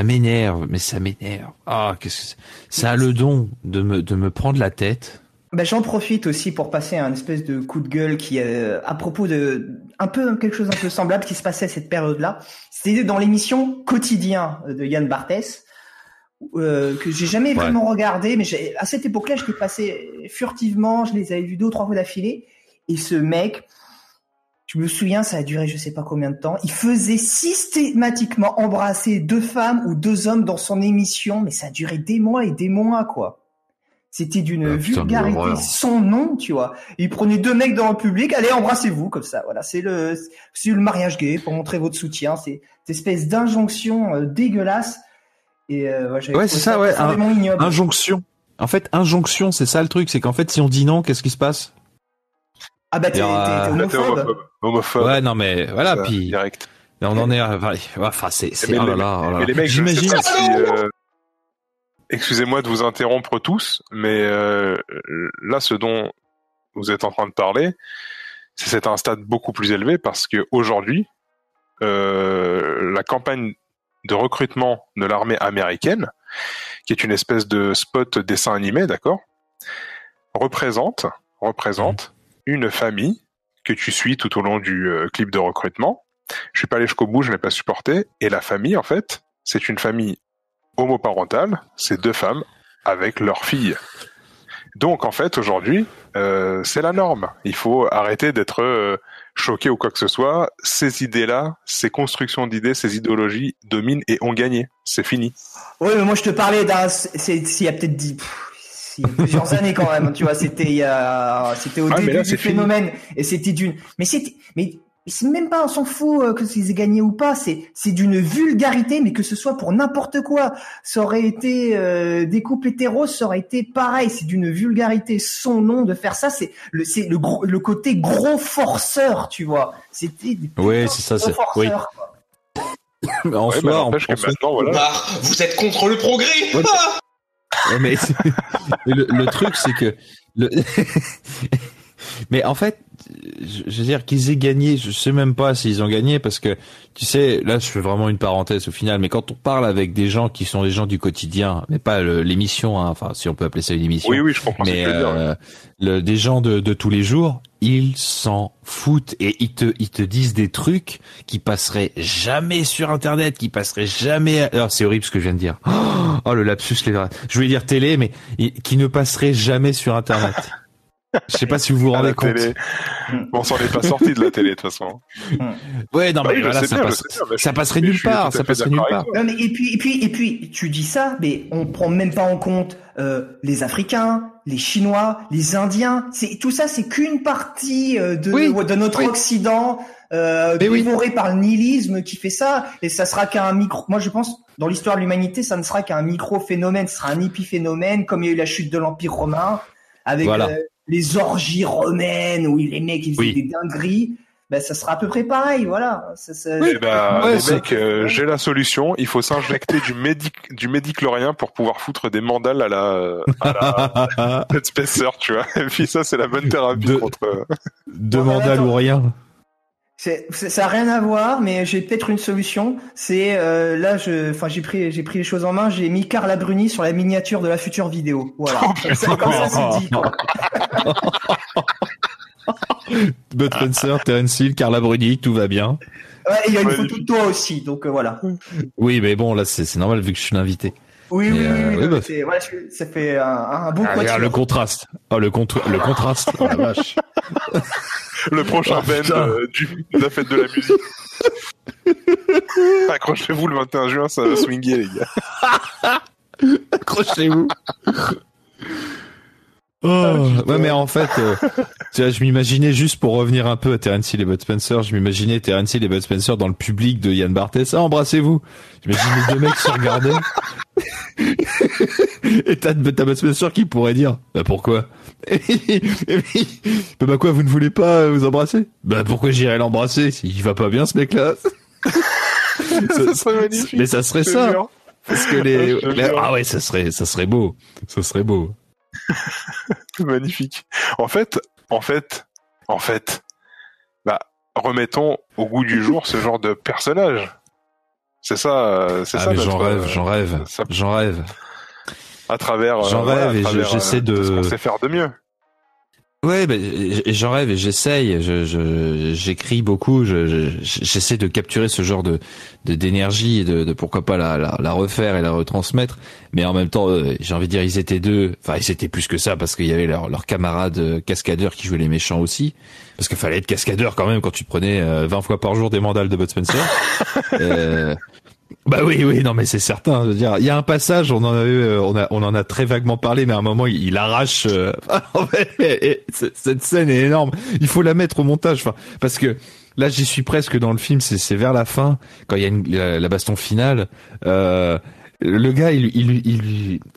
m'énerve, mais ça m'énerve. Ah, ça a le don de me prendre la tête. Bah, j'en profite aussi pour passer un espèce de coup de gueule qui à propos de quelque chose un peu semblable qui se passait à cette période-là. C'était dans l'émission Quotidien de Yann Barthès, que j'ai jamais vraiment regardé, mais à cette époque-là, je l'ai passé furtivement, je les avais vus 2 ou 3 fois d'affilée, et ce mec, je me souviens, ça a duré je sais pas combien de temps, il faisait systématiquement embrasser 2 femmes ou 2 hommes dans son émission, mais ça a duré des mois et des mois, quoi. C'était d'une vulgarité sans nom, tu vois. Il prenait 2 mecs dans le public, allez, embrassez-vous, comme ça. Voilà, c'est le mariage gay pour montrer votre soutien. C'est cette espèce d'injonction dégueulasse. Et ouais, c'est ça, ouais. Injonction. En fait, injonction, c'est ça le truc, c'est qu'en fait, si on dit non, qu'est-ce qui se passe? Ah bah t'es homophobe. Ouais, non mais voilà, ça, puis direct. On en est. Enfin, c'est oh là là. Mais les mecs, j'imagine. Excusez-moi de vous interrompre tous, mais là, ce dont vous êtes en train de parler, c'est à un stade beaucoup plus élevé parce que aujourd'hui, la campagne de recrutement de l'armée américaine, qui est une espèce de spot dessin animé, d'accord, représente une famille que tu suis tout au long du clip de recrutement. Je suis pas allé jusqu'au bout, je n'ai pas supporté. Et la famille, en fait, c'est une famille homoparentale, c'est 2 femmes avec leur fille. Donc en fait aujourd'hui, c'est la norme. Il faut arrêter d'être choqué ou quoi que ce soit. Ces idées-là, ces constructions d'idées, ces idéologies dominent et ont gagné. C'est fini. Oui, mais moi je te parlais s'il y a peut-être il y a plusieurs années quand même. Tu vois, c'était au début du phénomène et c'était mais c'est même pas, on s'en fout que s'ils aient gagné ou pas, c'est d'une vulgarité, mais que ce soit pour n'importe quoi. Ça aurait été des couples hétéros, ça aurait été pareil, c'est d'une vulgarité sans nom de faire ça, c'est le côté gros forceur, tu vois. C'était des c'est ça, c'est forceurs, oui. En soi, maintenant, voilà. Vous êtes contre le progrès. Ouais, mais le truc c'est que mais en fait, je veux dire qu'ils aient gagné, je sais même pas s'ils ont gagné parce que tu sais, là je fais vraiment une parenthèse au final, mais quand on parle avec des gens qui sont des gens du quotidien, mais pas l'émission, hein, enfin si on peut appeler ça une émission. Oui, je comprends. Mais des gens de tous les jours, ils s'en foutent et ils te disent des trucs qui passeraient jamais sur Internet, qui passeraient jamais. Alors c'est horrible ce que je viens de dire. Oh le lapsus, je voulais dire télé, mais qui ne passerait jamais sur Internet. Je sais pas si vous vous rendez compte. Bon, on s'en est pas sorti de la télé de toute façon. Ouais, non, mais voilà, ça passerait nulle part. Ça passerait nulle part. Non, mais et puis, tu dis ça, mais on prend même pas en compte les Africains, les Chinois, les Indiens. Tout ça, c'est qu'une partie de notre Occident dévoré par le nihilisme qui fait ça. Et ça sera qu'un micro. Moi, je pense. dans l'histoire de l'humanité, ça ne sera qu'un micro-phénomène, ce sera un épiphénomène, comme il y a eu la chute de l'Empire romain, avec les orgies romaines, où les mecs ils faisaient des dingueries. Ben, ça sera à peu près pareil, voilà. Les mecs, j'ai la solution. Il faut s'injecter du médiclorien pour pouvoir foutre des mandales à la Bud Spencer, tu vois. Et puis ça, c'est la bonne thérapie contre. Deux mandales ou rien. Ça a rien à voir, mais j'ai peut-être une solution. C'est là, j'ai pris les choses en main. J'ai mis Carla Bruni sur la miniature de la future vidéo. Voilà. Comme ça, c'est dit. Bud Spencer, Terence Hill, Carla Bruni, tout va bien. Ouais, il y a une photo de toi aussi, donc voilà. Oui, mais bon, là, c'est normal vu que je suis l'invité. Oui, ça fait un beau quatuor. Regarde le contraste. Oh, le contraste. Oh la vache. Le prochain band de la fête de la musique. Accrochez-vous le 21 juin, ça va swinguer, les gars. Accrochez-vous. Ouais, mais en fait, tu vois, je m'imaginais juste pour revenir un peu à Terence Hill et Bud Spencer, je m'imaginais Terence Hill et Bud Spencer dans le public de Yann Barthès. Ah, embrassez-vous. J'imaginais deux mecs se regarder. Et t'as Bud Spencer qui pourrait dire, bah pourquoi? Et puis, bah quoi, vous ne voulez pas vous embrasser? Bah pourquoi j'irais l'embrasser? Il va pas bien ce mec-là. Ça serait magnifique. Mais ça serait ça. Dur. Parce que ah ouais, ça serait beau. Ça serait beau. Magnifique. En fait, bah, remettons au goût du jour ce genre de personnage. C'est ça. Mais j'en rêve. À travers. J'en rêve et j'essaie de. Ce qu'on sait faire de mieux. Ouais, et j'en rêve et j'essaye. J'écris beaucoup. J'essaie de capturer ce genre d'énergie et de pourquoi pas la refaire et la retransmettre. Mais en même temps, j'ai envie de dire, ils étaient deux. Enfin, ils étaient plus que ça parce qu'il y avait leurs camarades cascadeurs qui jouaient les méchants aussi. Parce qu'il fallait être cascadeur quand même quand tu prenais 20 fois par jour des mandales de Bud Spencer. Bah oui, non mais c'est certain. Je veux dire, il y a un passage, on en a très vaguement parlé, mais à un moment il arrache. Cette scène est énorme. Il faut la mettre au montage, parce que là j'y suis presque dans le film. C'est vers la fin quand il y a la baston finale. Le gars,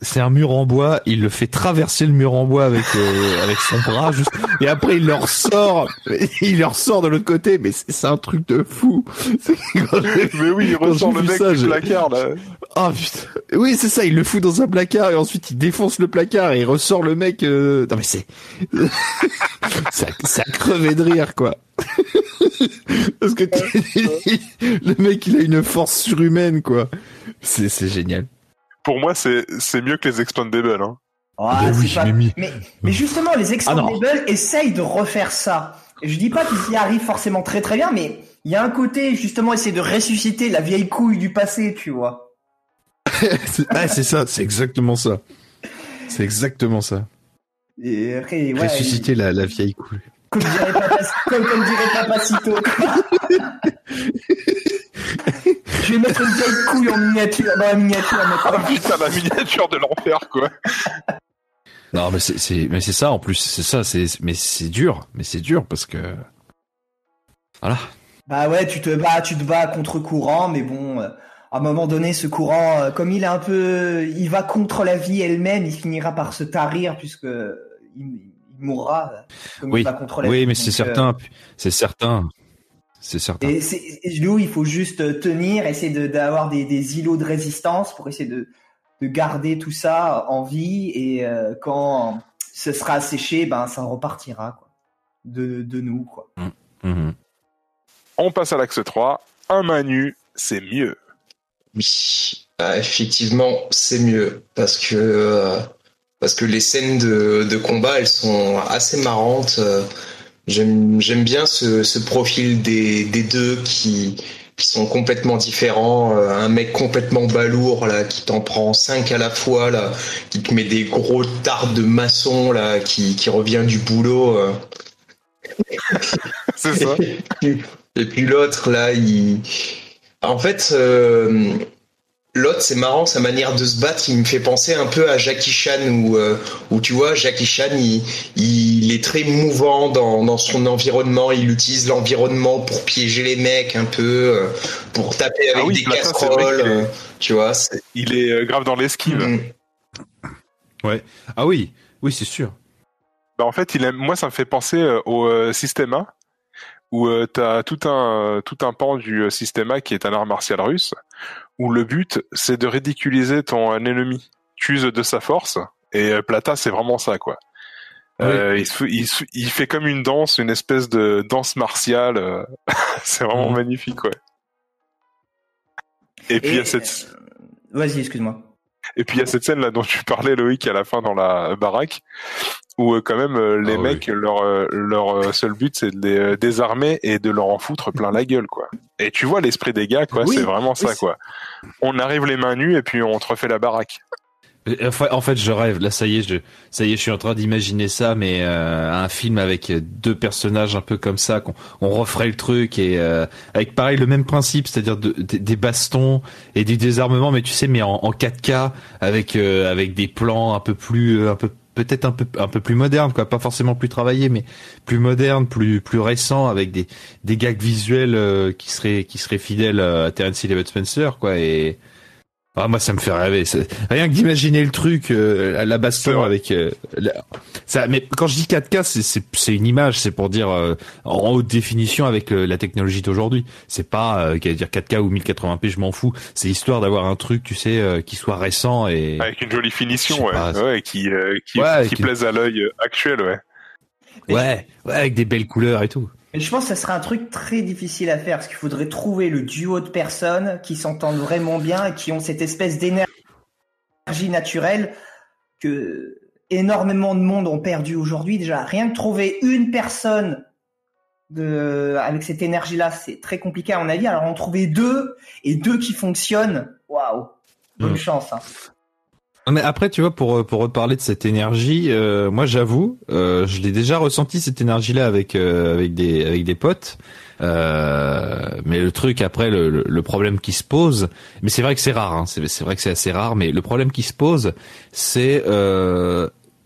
c'est un mur en bois. Il le fait traverser le mur en bois avec son bras, juste. Et après, il le ressort de l'autre côté. Mais c'est un truc de fou. Mais oui, il ressort le mec du placard, là. Ah, putain. Oui, c'est ça. Il le fout dans un placard et ensuite il défonce le placard et il ressort le mec. Non mais c'est ça crevait de rire, quoi. Parce que le mec, il a une force surhumaine, quoi. C'est génial. Pour moi, c'est mieux que les Expandables, hein. Mais justement, les Expandables essayent de refaire ça. Je dis pas qu'ils y arrivent forcément très très bien, mais il y a un côté, justement, essayer de ressusciter la vieille couille du passé, tu vois. C'est ça, c'est exactement ça. C'est exactement ça. Et après, ressusciter la vieille couille. Comme dirait Papacito. Je vais mettre une vieille couille en miniature, dans la miniature. Ah putain, la miniature de l'enfer, quoi. Non, mais c'est ça, en plus. C'est ça, mais c'est dur parce que, voilà. Bah ouais, tu te bats à contre-courant, mais bon, à un moment donné, ce courant, comme il va contre la vie elle-même, il finira par se tarir puisque il mourra. Comme il va contre la vie. Oui, mais c'est certain. C'est certain. Et nous, il faut juste tenir, essayer d'avoir des îlots de résistance pour essayer de garder tout ça en vie, et quand ce sera asséché, ben ça repartira, quoi, de nous, quoi. On passe à l'axe 3. Un main nue, c'est mieux. Oui, effectivement, c'est mieux parce que les scènes de combat, elles sont assez marrantes. J'aime bien ce profil des deux qui sont complètement différents. Un mec complètement balourd là, qui t'en prend 5 à la fois là, qui te met des gros tartes de maçon là, qui revient du boulot. C'est ça. Et puis l'autre là, en fait, L'autre, c'est marrant, sa manière de se battre, il me fait penser un peu à Jackie Chan, où tu vois, Jackie Chan, il est très mouvant dans son environnement, il utilise l'environnement pour piéger les mecs un peu, pour taper avec des Plata, casseroles, tu vois. Il est grave dans l'esquive. Ouais. Ah oui, oui, c'est sûr. Bah, en fait, moi, ça me fait penser au Systema, où t'as tout un pan du Systema qui est un art martial russe, où le but, c'est de ridiculiser ton ennemi. Tu uses de sa force, et Plata, c'est vraiment ça, quoi. Oui. Il fait comme une danse, une espèce de danse martiale. C'est vraiment magnifique, ouais. Et puis il y a cette... Vas-y, excuse-moi. Et puis il y a cette scène là dont tu parlais, Loïc, à la fin dans la baraque, où quand même les mecs, leur seul but c'est de les désarmer et de leur en foutre plein la gueule, quoi. Et tu vois l'esprit des gars, quoi, c'est vraiment ça, quoi. On arrive les mains nues et puis on te refait la baraque. En fait, je rêve. Là, ça y est, je suis en train d'imaginer ça, mais un film avec deux personnages un peu comme ça, on referait le truc et avec pareil le même principe, c'est-à-dire des bastons et du désarmement, mais tu sais, mais en 4K avec des plans peut-être un peu plus modernes, quoi, pas forcément plus travaillés, mais plus modernes, plus récents, avec des gags visuels qui seraient fidèles à Terence Hill et Bud Spencer, quoi. Et moi ça me fait rêver, rien que d'imaginer le truc, la baston avec ça. Mais quand je dis 4K, c'est une image, c'est pour dire en haute définition avec la technologie d'aujourd'hui. C'est pas qu'à dire 4K ou 1080p, je m'en fous. C'est histoire d'avoir un truc, tu sais, qui soit récent et avec une jolie finition, qui plaise à l'œil actuel, ouais, avec des belles couleurs et tout. Mais je pense que ça serait un truc très difficile à faire, parce qu'il faudrait trouver le duo de personnes qui s'entendent vraiment bien et qui ont cette espèce d'énergie naturelle que énormément de monde ont perdu aujourd'hui. Déjà, rien que trouver une personne avec cette énergie-là, c'est très compliqué à mon avis. Alors en trouver deux, et deux qui fonctionnent, waouh, bonne chance, hein. Mais après, tu vois, pour reparler de cette énergie, moi j'avoue, je l'ai déjà ressenti cette énergie-là avec des potes. Mais le truc après, le problème qui se pose, mais c'est vrai que c'est rare, hein, c'est vrai que c'est assez rare, mais le problème qui se pose, c'est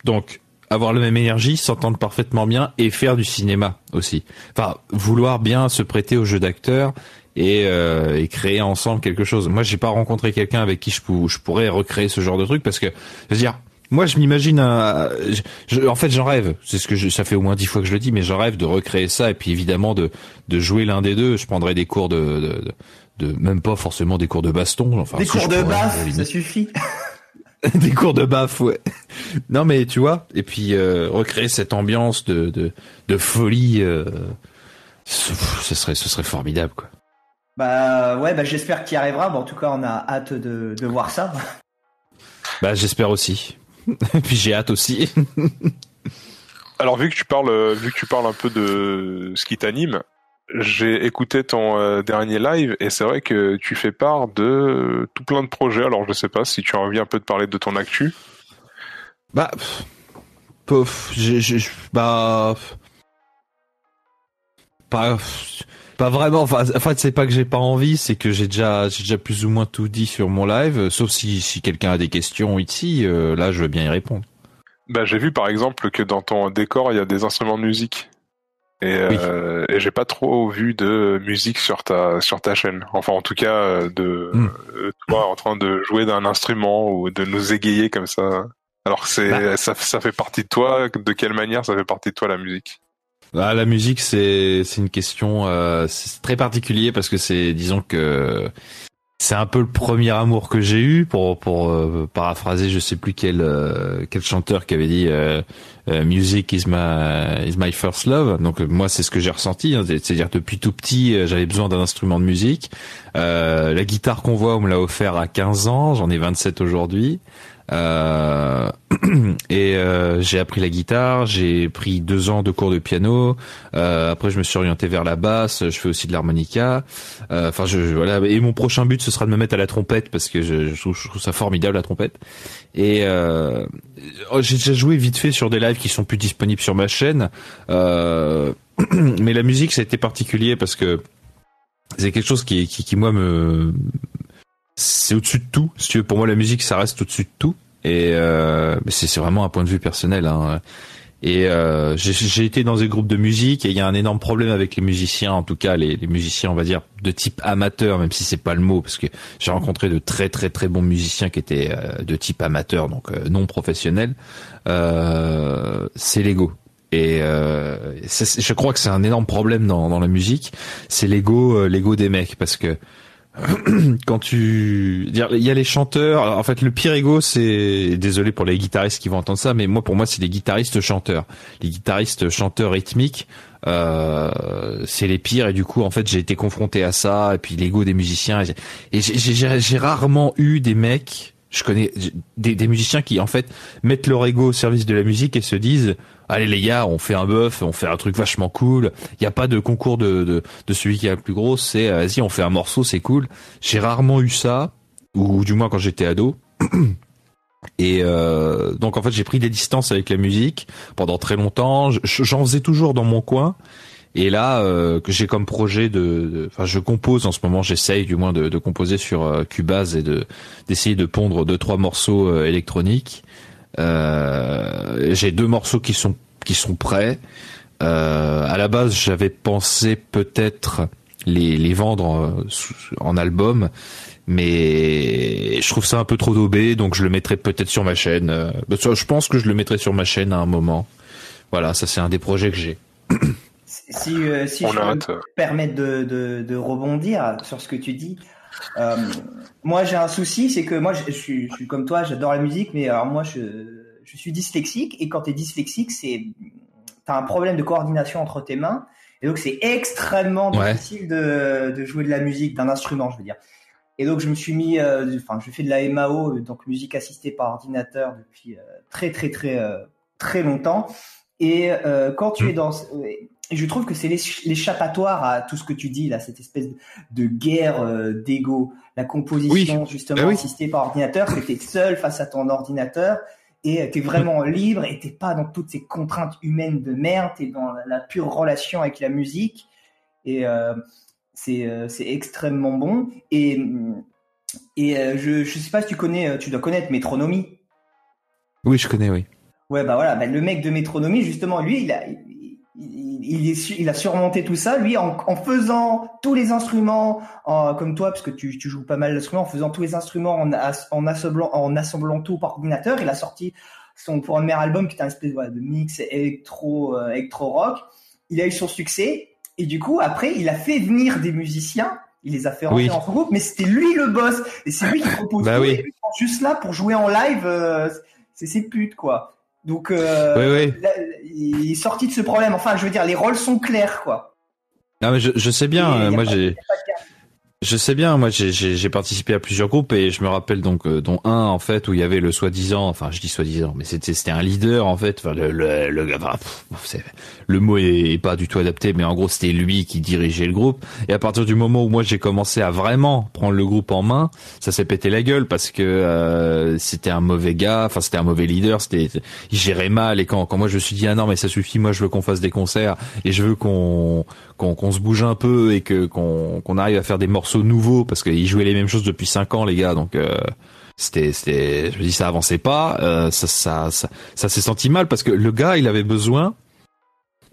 donc avoir la même énergie, s'entendre parfaitement bien et faire du cinéma aussi. Enfin, vouloir bien se prêter au jeu d'acteur et créer ensemble quelque chose. Moi, j'ai pas rencontré quelqu'un avec qui je pourrais recréer ce genre de truc, parce que, je veux dire, moi, je m'imagine en fait, j'en rêve. C'est ça fait au moins 10 fois que je le dis, mais j'en rêve de recréer ça, et puis évidemment de jouer l'un des deux. Je prendrais des cours de même pas forcément des cours de baston. Enfin, des cours de baffe, ça suffit. Des cours de baffe, ouais. Non, mais tu vois, et puis recréer cette ambiance de folie, ce serait formidable, quoi. J'espère qu'il y arrivera. Bon, en tout cas, on a hâte de voir ça. J'espère aussi. Et puis j'ai hâte aussi. Alors vu que tu parles un peu de ce qui t'anime, j'ai écouté ton dernier live et c'est vrai que tu fais part de tout plein de projets. Alors je sais pas si tu as envie un peu de parler de ton actu. Pas vraiment. Enfin, c'est pas que j'ai pas envie, c'est que j'ai déjà plus ou moins tout dit sur mon live. Sauf si quelqu'un a des questions ici, là, je veux bien y répondre. J'ai vu par exemple que dans ton décor, il y a des instruments de musique. Et j'ai pas trop vu de musique sur ta chaîne. Enfin, en tout cas, toi en train de jouer d'un instrument ou de nous égayer comme ça. Alors ça fait partie de toi. De quelle manière ça fait partie de toi, la musique? La musique, c'est une question, c'est très particulier, parce que disons que c'est un peu le premier amour que j'ai eu, pour paraphraser, je sais plus quel chanteur qui avait dit music is my first love. Donc moi, c'est ce que j'ai ressenti, hein, c'est-à-dire depuis tout petit, j'avais besoin d'un instrument de musique. La guitare qu'on voit, on me l'a offert à 15 ans, j'en ai 27 aujourd'hui. J'ai appris la guitare, j'ai pris 2 ans de cours de piano, après je me suis orienté vers la basse, je fais aussi de l'harmonica, voilà, et mon prochain but ce sera de me mettre à la trompette, parce que je trouve ça formidable, la trompette. Et j'ai déjà joué vite fait sur des lives qui sont plus disponibles sur ma chaîne, mais la musique, ça a été particulier parce que c'est quelque chose qui moi c'est au-dessus de tout. Si tu veux, pour moi, la musique, ça reste au-dessus de tout. Et mais c'est vraiment un point de vue personnel. Hein. Et j'ai été dans des groupes de musique et il y a un énorme problème avec les musiciens, en tout cas les musiciens, on va dire, de type amateur, même si c'est pas le mot, parce que j'ai rencontré de très très très bons musiciens qui étaient de type amateur, donc non professionnel. C'est l'ego. Et je crois que c'est un énorme problème dans la musique, c'est l'ego des mecs, parce que quand il y a les chanteurs, alors, en fait le pire ego, c'est, désolé pour les guitaristes qui vont entendre ça, mais pour moi c'est les guitaristes chanteurs rythmiques, c'est les pires, et du coup en fait j'ai été confronté à ça, et puis l'ego des musiciens, et j'ai rarement eu des mecs, je connais des musiciens qui en fait mettent leur ego au service de la musique et se disent allez les gars, on fait un bœuf, on fait un truc vachement cool. Il y a pas de concours de celui qui a la plus grosse, c'est vas-y, on fait un morceau, c'est cool. J'ai rarement eu ça, ou du moins quand j'étais ado. Et donc en fait, j'ai pris des distances avec la musique pendant très longtemps. J'en faisais toujours dans mon coin. Et là, que j'ai comme projet enfin, je compose en ce moment. J'essaye du moins de composer sur Cubase et d'essayer de pondre 2-3 morceaux électroniques. J'ai 2 morceaux qui sont prêts. À la base, j'avais pensé peut-être les vendre en album, mais je trouve ça un peu trop daubé, donc je le mettrai peut-être sur ma chaîne. Je pense que je le mettrai sur ma chaîne à un moment. Voilà, ça c'est un des projets que j'ai. Si je peux me permettre de rebondir sur ce que tu dis, moi j'ai un souci, c'est que moi je suis comme toi, j'adore la musique, mais alors moi je suis dyslexique, et quand t'es dyslexique, t'as un problème de coordination entre tes mains, et donc c'est extrêmement difficile de jouer de la musique, d'un instrument, je veux dire. Et donc je me suis mis, je fais de la MAO, donc musique assistée par ordinateur depuis très longtemps. Et quand tu es dans, et je trouve que c'est l'échappatoire à tout ce que tu dis là, cette espèce de guerre d'ego, la composition justement assistée par ordinateur, que t'es seul face à ton ordinateur et t'es vraiment libre et t'es pas dans toutes ces contraintes humaines de merde, t'es dans la pure relation avec la musique, et c'est extrêmement bon. Et je sais pas si tu dois connaître Métronomie. Oui, je connais, oui. Ouais, bah voilà, le mec de Métronomie, justement, lui, il a surmonté tout ça, lui, en faisant tous les instruments, comme toi, parce que tu joues pas mal d'instruments, en faisant tous les instruments, en assemblant tout par ordinateur. Il a sorti son premier album, qui était un espèce de mix électro rock. Il a eu son succès, et du coup, après, il a fait venir des musiciens. Il les a fait rentrer dans son groupe, mais c'était lui le boss, et c'est lui qui propose tout, et lui, juste là pour jouer en live, c'est ses putes, quoi. Donc, là, il est sorti de ce problème. Enfin, je veux dire, les rôles sont clairs, quoi. Non, mais je sais bien. Je sais bien. Moi, j'ai participé à plusieurs groupes, et je me rappelle donc dont un en fait où il y avait le soi-disant. Enfin, je dis soi-disant, mais c'était un leader en fait. Enfin, le mot est pas du tout adapté, mais en gros, c'était lui qui dirigeait le groupe. Et à partir du moment où moi j'ai commencé à vraiment prendre le groupe en main, ça s'est pété la gueule, parce que c'était un mauvais gars. Enfin, c'était un mauvais leader. Il gérait mal. Et quand moi je me suis dit non mais ça suffit. Moi, je veux qu'on fasse des concerts, et je veux qu'on se bouge un peu, et qu'on arrive à faire des morceaux nouveaux, parce qu'ils jouaient les mêmes choses depuis 5 ans, les gars. Donc je me dis ça avançait pas. Ça s'est senti mal, parce que le gars, il avait besoin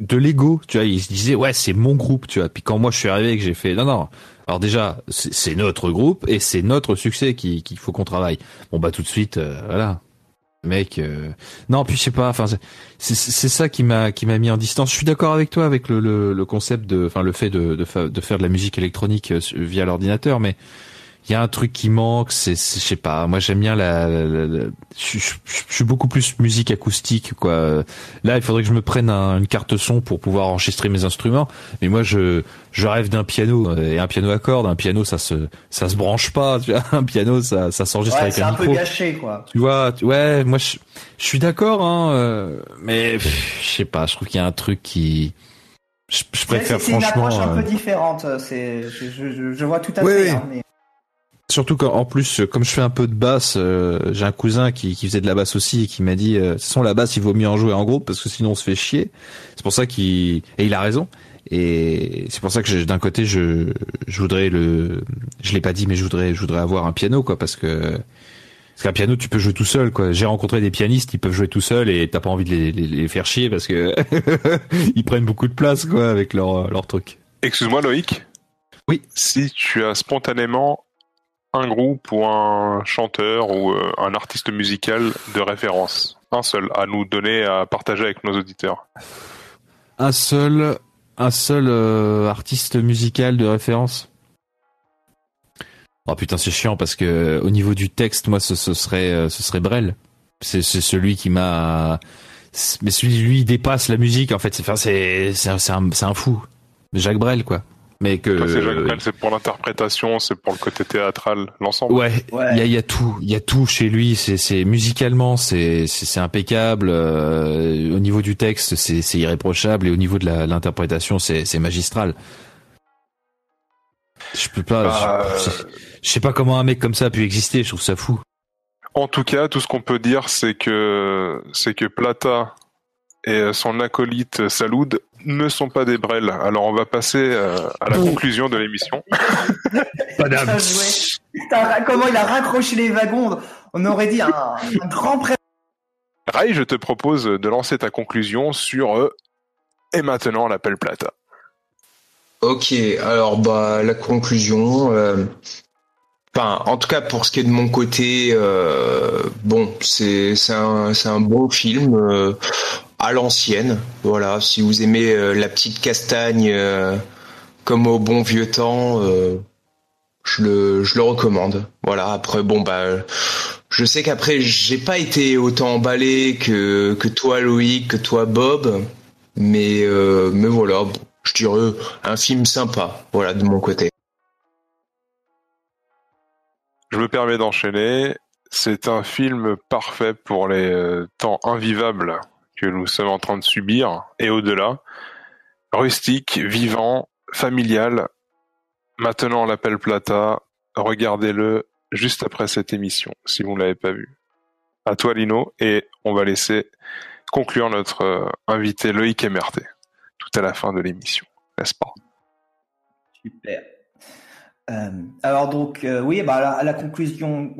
de l'ego, tu vois. Il se disait ouais, c'est mon groupe, tu vois. Puis quand moi je suis arrivé et que j'ai fait non. Alors déjà, c'est notre groupe, et c'est notre succès qu'il faut qu'on travaille. Bon bah tout de suite, voilà. Mec, non, puis je sais pas, enfin c'est ça qui m'a mis en distance. Je suis d'accord avec toi avec le concept le fait de faire de la musique électronique via l'ordinateur, mais il y a un truc qui manque, je sais pas, moi j'aime bien je suis beaucoup plus musique acoustique, quoi. Là, il faudrait que je me prenne une carte son pour pouvoir enregistrer mes instruments, mais moi je rêve d'un piano, et un piano à cordes. Un piano, ça se branche pas, tu vois. Un piano, ça s'enregistre avec un micro. C'est un peu gâché, quoi. Tu vois, ouais, moi je suis d'accord, mais je sais pas, je trouve qu'il y a un truc qui je préfère franchement. C'est une approche un peu différente, je vois tout à fait, hein, mais... Surtout qu'en plus, comme je fais un peu de basse, j'ai un cousin qui faisait de la basse aussi, et qui m'a dit, de toute façon, la basse, il vaut mieux en jouer en groupe, parce que sinon on se fait chier. C'est pour ça et il a raison. Et c'est pour ça que d'un côté je voudrais je l'ai pas dit, mais je voudrais avoir un piano, quoi, parce qu'un piano tu peux jouer tout seul, quoi. J'ai rencontré des pianistes, ils peuvent jouer tout seuls et t'as pas envie de les faire chier parce que ils prennent beaucoup de place, quoi, avec leur truc. Excuse-moi Loïc. Oui. Si tu as spontanément un groupe ou un chanteur ou un artiste musical de référence, un seul à nous donner, à partager avec nos auditeurs. Un seul artiste musical de référence. Oh putain, c'est chiant parce que au niveau du texte, moi ce serait Brel. C'est celui qui m'a, mais lui il dépasse la musique en fait. C'est un fou. Jacques Brel, quoi. Mais que toi, c'est Jacques Brel, c'est pour l'interprétation, c'est pour le côté théâtral, l'ensemble. Ouais. Il y a tout chez lui. C'est musicalement, c'est impeccable. Au niveau du texte, c'est irréprochable, et au niveau de l'interprétation, c'est magistral. Je peux pas. Je sais pas comment un mec comme ça a pu exister. Je trouve ça fou. En tout cas, tout ce qu'on peut dire, c'est que Plata et son acolyte Saloud ne sont pas des Brel. Alors on va passer à la conclusion de l'émission. Madame. Putain, comment il a raccroché les wagons. On aurait dit un grand prêtre. Rai, je te propose de lancer ta conclusion sur et maintenant l'appel Plata. Ok, alors la conclusion. En tout cas pour ce qui est de mon côté, c'est un bon film à l'ancienne. Voilà, si vous aimez la petite castagne comme au bon vieux temps, je le recommande. Voilà. Après je sais qu'après j'ai pas été autant emballé que toi Loïc, que toi Bob, mais voilà, je dirais un film sympa. Voilà, de mon côté. Je me permets d'enchaîner. C'est un film parfait pour les temps invivables que nous sommes en train de subir, et au-delà. Rustique, vivant, familial. Maintenant l'appel Plata. Regardez-le juste après cette émission, si vous ne l'avez pas vu. À toi Lino, et on va laisser conclure notre invité Loïc Emerté, tout à la fin de l'émission, n'est-ce pas? Super. Alors donc oui, la conclusion.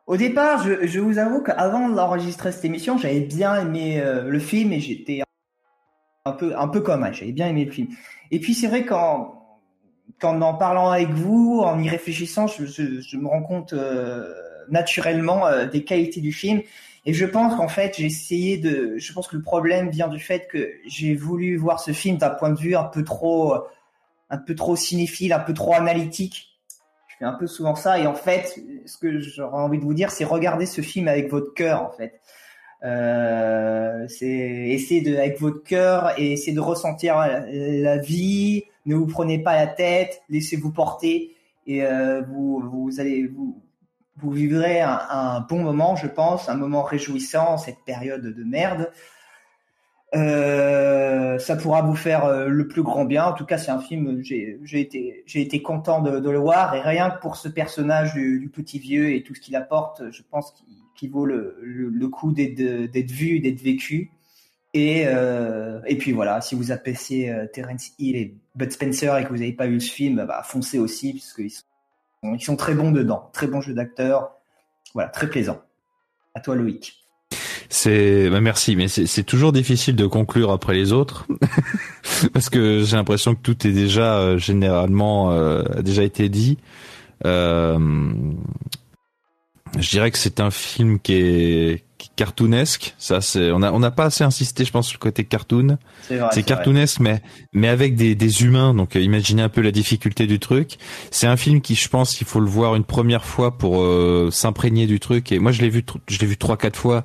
Au départ, je vous avoue qu'avant d'enregistrer cette émission, j'avais bien aimé le film, et j'étais un peu comme elle. J'avais bien aimé le film. Et puis c'est vrai qu'en en parlant avec vous, en y réfléchissant, je me rends compte naturellement des qualités du film. Et je pense qu'en fait, je pense que le problème vient du fait que j'ai voulu voir ce film d'un point de vue un peu trop cinéphile, un peu trop analytique. Je fais un peu souvent ça, et en fait, ce que j'aurais envie de vous dire, c'est regarder ce film avec votre cœur, en fait. Avec votre cœur, et essayez de ressentir la vie. Ne vous prenez pas la tête, laissez-vous porter, et vous vivrez un bon moment, je pense, un moment réjouissant, cette période de merde. Ça pourra vous faire le plus grand bien. En tout cas, c'est un film, j'ai été content de le voir, et rien que pour ce personnage du petit vieux et tout ce qu'il apporte, je pense qu'il vaut le coup d'être vu, d'être vécu. Et puis voilà, si vous appréciez Terence Hill et Bud Spencer et que vous n'avez pas vu ce film, foncez aussi, puisqu'ils sont très bons dedans, très bons jeux d'acteurs. Voilà, très plaisant. À toi Loïc. Merci, mais c'est toujours difficile de conclure après les autres parce que j'ai l'impression que tout est déjà généralement a déjà été dit. Je dirais que c'est un film qui est cartoonesque. Ça, on n'a pas assez insisté, je pense, sur le côté cartoon. C'est cartoonesque, mais avec des humains. Donc, imaginez un peu la difficulté du truc. C'est un film qui, je pense, qu'il faut le voir une première fois pour s'imprégner du truc. Et moi, je l'ai vu 3-4 fois.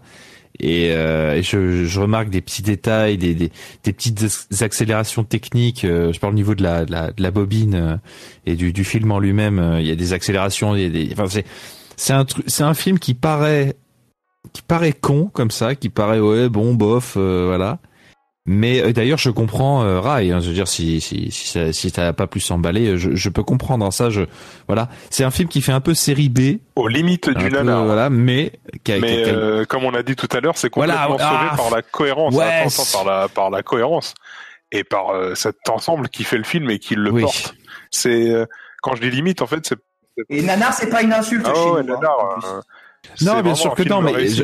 Et je remarque des petits détails, des petites accélérations techniques. Je parle au niveau de la bobine et du film en lui-même. Il y a des accélérations. C'est un film qui paraît con comme ça, qui paraît bof, voilà. Mais d'ailleurs, je comprends Rai. Je veux dire, si t'as pas plus emballé, je peux comprendre ça. Voilà, c'est un film qui fait un peu série B, aux limites du nanar. Voilà, mais comme on a dit tout à l'heure, c'est complètement sauvé par la cohérence. Ouais, par la cohérence. et par cet ensemble qui fait le film et qui le Oui. porte. C'est quand je dis limite, en fait, c'est Et nanar, c'est pas une insulte ah chez ouais, nous. nanar, En plus. c'est Non, bien vraiment sûr un que film non, mais réussi.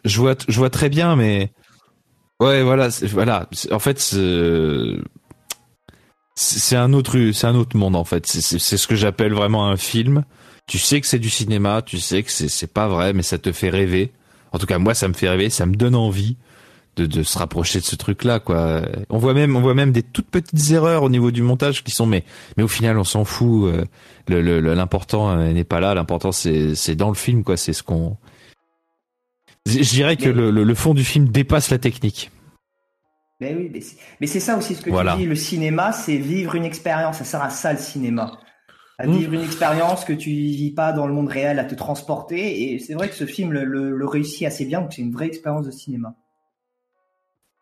je vois très bien, mais ouais, voilà, en fait, c'est un autre monde en fait. C'est ce que j'appelle vraiment un film. Tu sais que c'est du cinéma, tu sais que c'est pas vrai, mais ça te fait rêver. En tout cas, moi, ça me fait rêver, ça me donne envie de se rapprocher de ce truc-là, quoi. On voit même des toutes petites erreurs au niveau du montage qui sont, mais au final, on s'en fout. L'important n'est pas là. L'important, c'est dans le film, quoi. C'est ce qu'on. Je dirais que le fond du film dépasse la technique. Mais oui, mais c'est ça aussi ce que Voilà. tu dis. Le cinéma, c'est vivre une expérience. Ça sert à ça le cinéma. À vivre une expérience que tu vis pas dans le monde réel, à te transporter. Et c'est vrai que ce film le réussit assez bien. Donc c'est une vraie expérience de cinéma.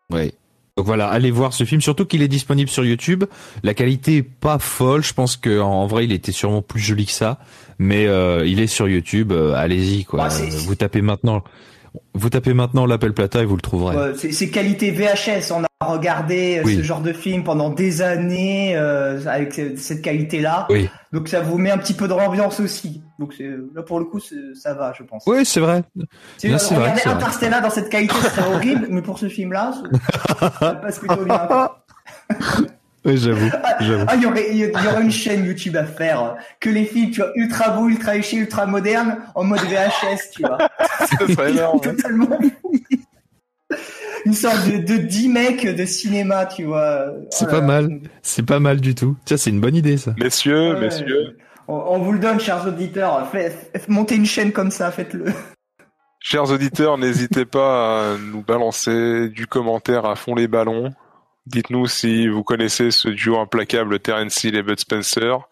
Ouais. Donc voilà, allez voir ce film, surtout qu'il est disponible sur YouTube. La qualité est pas folle, je pense que en vrai il était sûrement plus joli que ça, mais il est sur YouTube. Allez-y quoi. Ouais, Vous tapez maintenant l'Appel Plata et vous le trouverez. C'est qualité VHS. On a regardé Oui. ce genre de film pendant des années avec cette qualité-là. Oui. Donc ça vous met un petit peu dans l'ambiance aussi. Donc là pour le coup ça va, je pense. Oui, c'est vrai. Si Non, c'est vrai, regarder c'est vrai. Interstellar dans cette qualité, ce serait horrible, mais pour ce film-là, ça passe plutôt bien. Quoi. Oui, j'avoue. Ah, il y aurait une chaîne YouTube à faire que les films, tu vois, ultra beaux, ultra léchés, ultra modernes, en mode VHS, tu vois. Ça serait énorme. Totalement. Une sorte de 10 mecs de cinéma, tu vois. C'est Oh pas là là. mal. C'est pas mal du tout. Tiens, c'est une bonne idée ça. Messieurs, Ouais. messieurs, On vous le donne, chers auditeurs. Montez une chaîne comme ça, faites-le. chers auditeurs, n'hésitez pas à nous balancer du commentaire à fond les ballons. Dites-nous si vous connaissez ce duo implacable Terence Hill et Bud Spencer.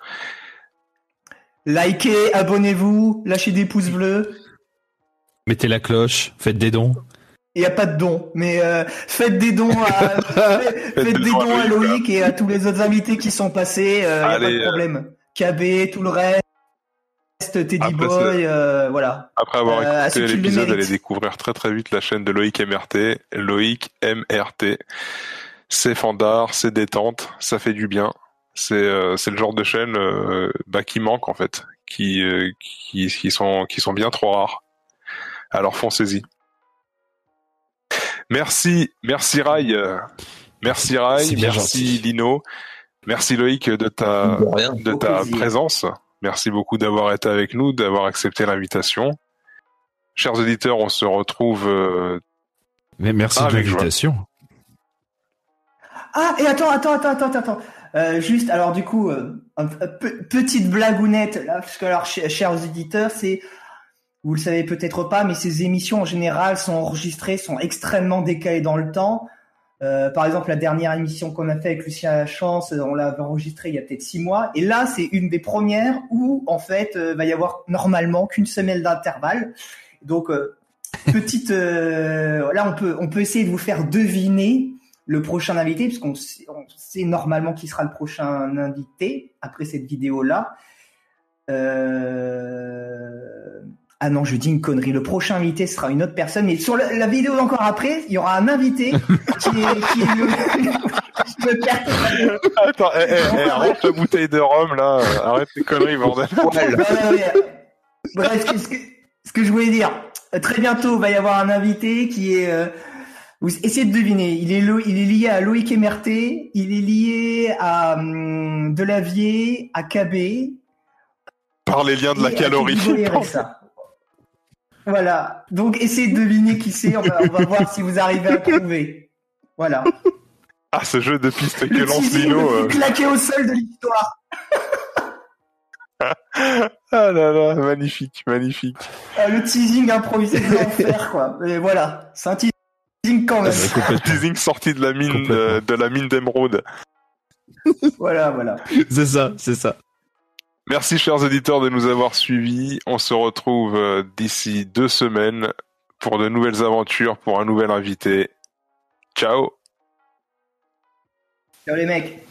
Likez, abonnez-vous, lâchez des pouces bleus. Mettez la cloche, faites des dons. Il n'y a pas de dons, mais faites des dons faites des dons à Loïc et à tous les autres invités qui sont passés. Il n'y a pas Allez, de problème. KB, tout le reste, Teddy Après, Boy, voilà. Après avoir à ceux écouté qui le l'épisode, méritent. allez découvrir très très vite la chaîne de Loïc MRT. Loïc MRT. C'est fandard, c'est détente, ça fait du bien. C'est le genre de chaîne qui manque en fait, qui sont bien trop rares. Alors foncez-y. Merci Rai, merci Rai, C'est bien merci gentil. Lino, merci Loïc de ta De rien. de Au ta plaisir. présence. Merci beaucoup d'avoir été avec nous, d'avoir accepté l'invitation. Chers auditeurs, on se retrouve. Mais merci de avec joie. l'invitation. Ah, et attends. Juste, alors du coup, petite blagounette, là, parce que alors, chers auditeurs, vous le savez peut-être pas, mais ces émissions en général sont enregistrées, sont extrêmement décalées dans le temps. Par exemple, la dernière émission qu'on a fait avec Lucien Lachance, on l'avait enregistrée il y a peut-être 6 mois. Et là, c'est une des premières où, en fait, va y avoir normalement qu'une semaine d'intervalle. Donc, petite, là, on peut essayer de vous faire deviner le prochain invité, puisqu'on sait normalement qui sera le prochain invité après cette vidéo-là. Ah non, je dis une connerie. Le prochain invité sera une autre personne, mais sur la vidéo encore après, il y aura un invité qui est je me perds. Attends, arrête la bouteille de rhum là, arrête tes conneries bordel. Bref, ce que je voulais dire, très bientôt, il va y avoir un invité qui est... vous essayez de deviner, il est lié à Loïc MRT, il est lié à Delavier, à KB... Par les liens de la et à calorie. Teddy Boy et RSA. Voilà. Donc, essayez de deviner qui c'est. On va voir si vous arrivez à trouver. Voilà. Ah, ce jeu de piste que Le lance teasing Lino. le plus claqué au sol de l'histoire. Ah là là, magnifique. Le teasing improvisé de l'enfer, quoi. Et voilà. C'est un teasing quand même. Teasing sorti de la mine d'émeraude. Voilà. C'est ça. Merci chers auditeurs de nous avoir suivis. On se retrouve d'ici 2 semaines pour de nouvelles aventures, pour un nouvel invité. Ciao. Ciao les mecs.